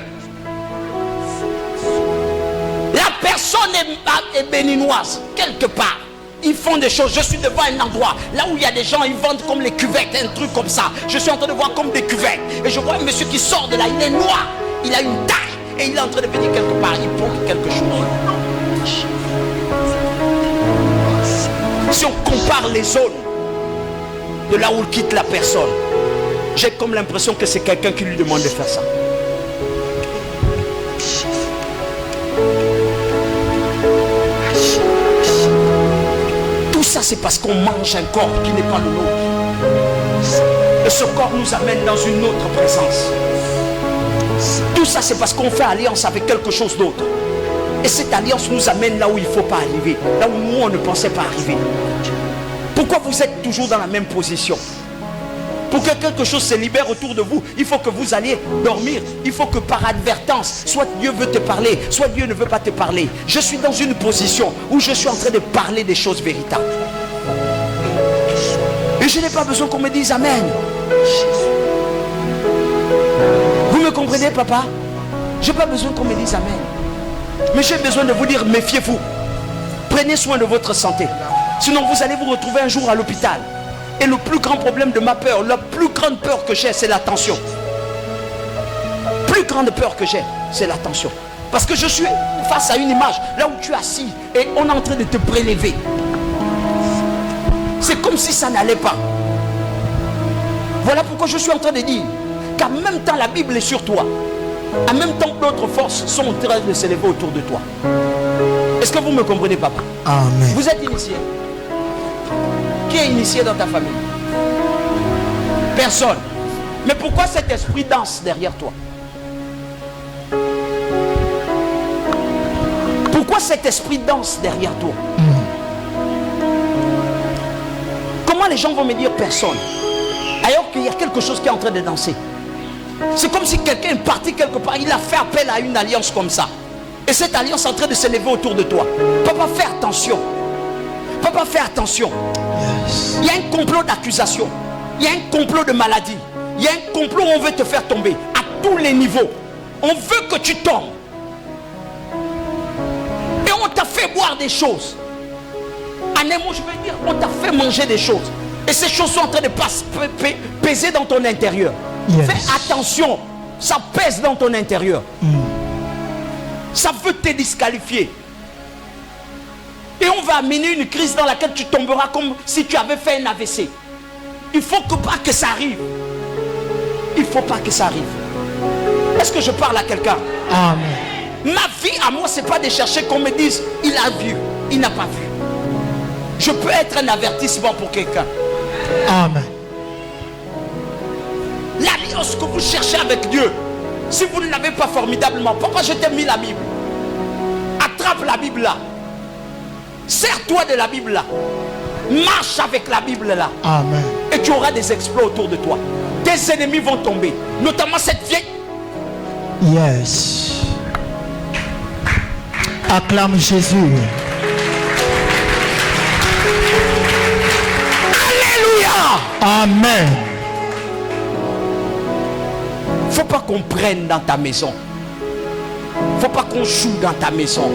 La personne est béninoise, quelque part. Ils font des choses. Je suis devant un endroit là où il y a des gens, ils vendent comme les cuvettes, un truc comme ça. Je suis en train de voir comme des cuvettes. Et je vois un monsieur qui sort de là, il est noir, il a une taille et il est en train de venir quelque part. Il porte quelque chose. Si on compare les zones de là où il quitte la personne, j'ai comme l'impression que c'est quelqu'un qui lui demande de faire ça. Tout ça c'est parce qu'on mange un corps qui n'est pas le nôtre. Et ce corps nous amène dans une autre présence. Tout ça c'est parce qu'on fait alliance avec quelque chose d'autre. Et cette alliance nous amène là où il ne faut pas arriver. Là où nous on ne pensait pas arriver. Pourquoi vous êtes toujours dans la même position? Pour que quelque chose se libère autour de vous, il faut que vous alliez dormir. Il faut que par advertence, soit Dieu veut te parler, soit Dieu ne veut pas te parler. Je suis dans une position où je suis en train de parler des choses véritables. Et je n'ai pas besoin qu'on me dise amen. Vous me comprenez, papa? Je n'ai pas besoin qu'on me dise amen. Mais j'ai besoin de vous dire, méfiez-vous. Prenez soin de votre santé. Sinon vous allez vous retrouver un jour à l'hôpital. Et le plus grand problème de ma peur, la plus grande peur que j'ai, c'est la tension. Plus grande peur que j'ai, c'est la tension. Parce que je suis face à une image, là où tu es assis, et on est en train de te prélever. C'est comme si ça n'allait pas. Voilà pourquoi je suis en train de dire qu'en même temps la Bible est sur toi. En même temps d'autres forces sont en train de s'élever autour de toi. Est-ce que vous me comprenez, papa? Amen. Vous êtes initié? Qui est initié dans ta famille? Personne. Mais pourquoi cet esprit danse derrière toi? Pourquoi cet esprit danse derrière toi? Comment les gens vont me dire personne, alors qu'il y a quelque chose qui est en train de danser? C'est comme si quelqu'un est parti quelque part, il a fait appel à une alliance comme ça. Et cette alliance est en train de s'élever autour de toi. Papa, fais attention. Papa, fais attention. Il y a un complot d'accusation. Il y a un complot de maladie. Il y a un complot où on veut te faire tomber à tous les niveaux. On veut que tu tombes. Et on t'a fait boire des choses. En un mot, je veux dire, on t'a fait manger des choses. Et ces choses sont en train de peser dans ton intérieur. Yes. Fais attention. Ça pèse dans ton intérieur. Ça veut te disqualifier. Et on va amener une crise dans laquelle tu tomberas comme si tu avais fait un AVC. Il ne faut pas que ça arrive. Il ne faut pas que ça arrive. Est-ce que je parle à quelqu'un? Amen. Ma vie à moi, ce n'est pas de chercher qu'on me dise il a vu, il n'a pas vu. Je peux être un avertissement pour quelqu'un. Amen. L'alliance que vous cherchez avec Dieu, si vous ne l'avez pas formidablement, pourquoi je t'ai mis la Bible? Attrape la Bible là. Sers-toi de la Bible là. Marche avec la Bible là. Amen. Et tu auras des exploits autour de toi. Tes ennemis vont tomber. Notamment cette vieille. Yes. Acclame Jésus. Alléluia. Amen. Faut pas qu'on prenne dans ta maison. Faut pas qu'on joue dans ta maison.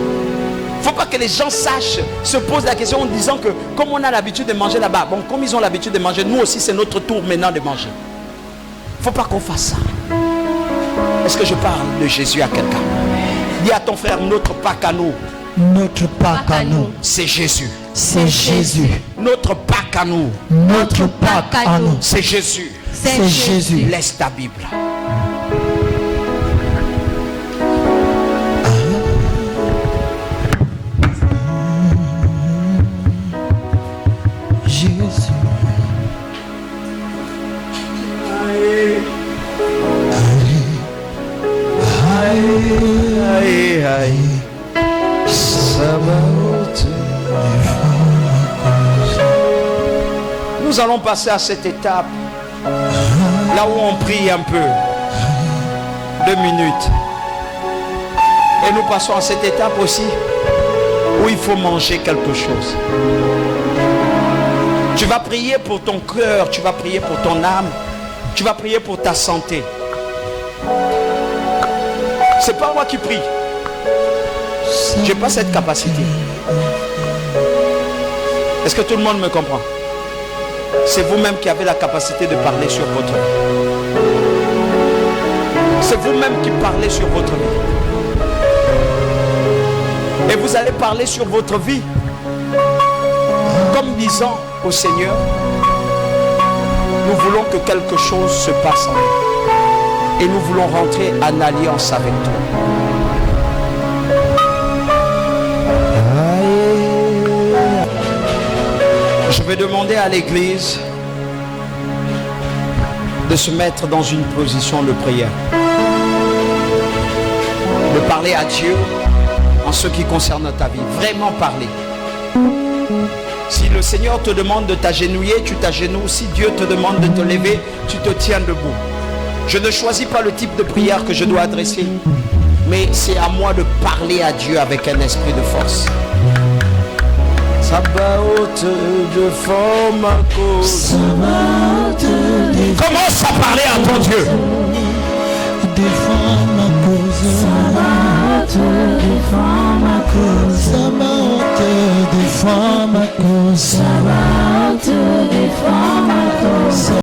Faut pas que les gens sachent, se posent la question en disant que comme on a l'habitude de manger là-bas, bon, comme ils ont l'habitude de manger, nous aussi c'est notre tour maintenant de manger. Faut pas qu'on fasse ça. Est-ce que je parle de Jésus à quelqu'un? Dis à ton frère, notre Pâques à nous. Notre Pâques à nous. C'est Jésus. C'est Jésus. Notre Pâques à nous. Notre Pâques à nous. C'est Jésus. C'est Jésus. Laisse ta Bible. Jésus. Aïe, aïe. Nous allons passer à cette étape là où on prie un peu 2 minutes et nous passons à cette étape aussi où il faut manger quelque chose. Tu vas prier pour ton cœur, tu vas prier pour ton âme, tu vas prier pour ta santé. C'est pas moi qui prie. Je n'ai pas cette capacité. Est-ce que tout le monde me comprend? C'est vous-même qui avez la capacité de parler sur votre vie. C'est vous-même qui parlez sur votre vie. Et vous allez parler sur votre vie comme disant au Seigneur, nous voulons que quelque chose se passe en nous. Et nous voulons rentrer en alliance avec toi. Je vais demander à l'église de se mettre dans une position de prière. De parler à Dieu en ce qui concerne ta vie. Vraiment parler. Si le Seigneur te demande de t'agenouiller, tu t'agenouilles. Si Dieu te demande de te lever, tu te tiens debout. Je ne choisis pas le type de prière que je dois adresser, mais c'est à moi de parler à Dieu avec un esprit de force. Sabaoth, défends ma cause. Commence à parler à ton Dieu. Défends ma cause. Sabaoth, défends ma cause. Sabaoth, défends ma cause. Sabaoth, défends ma cause.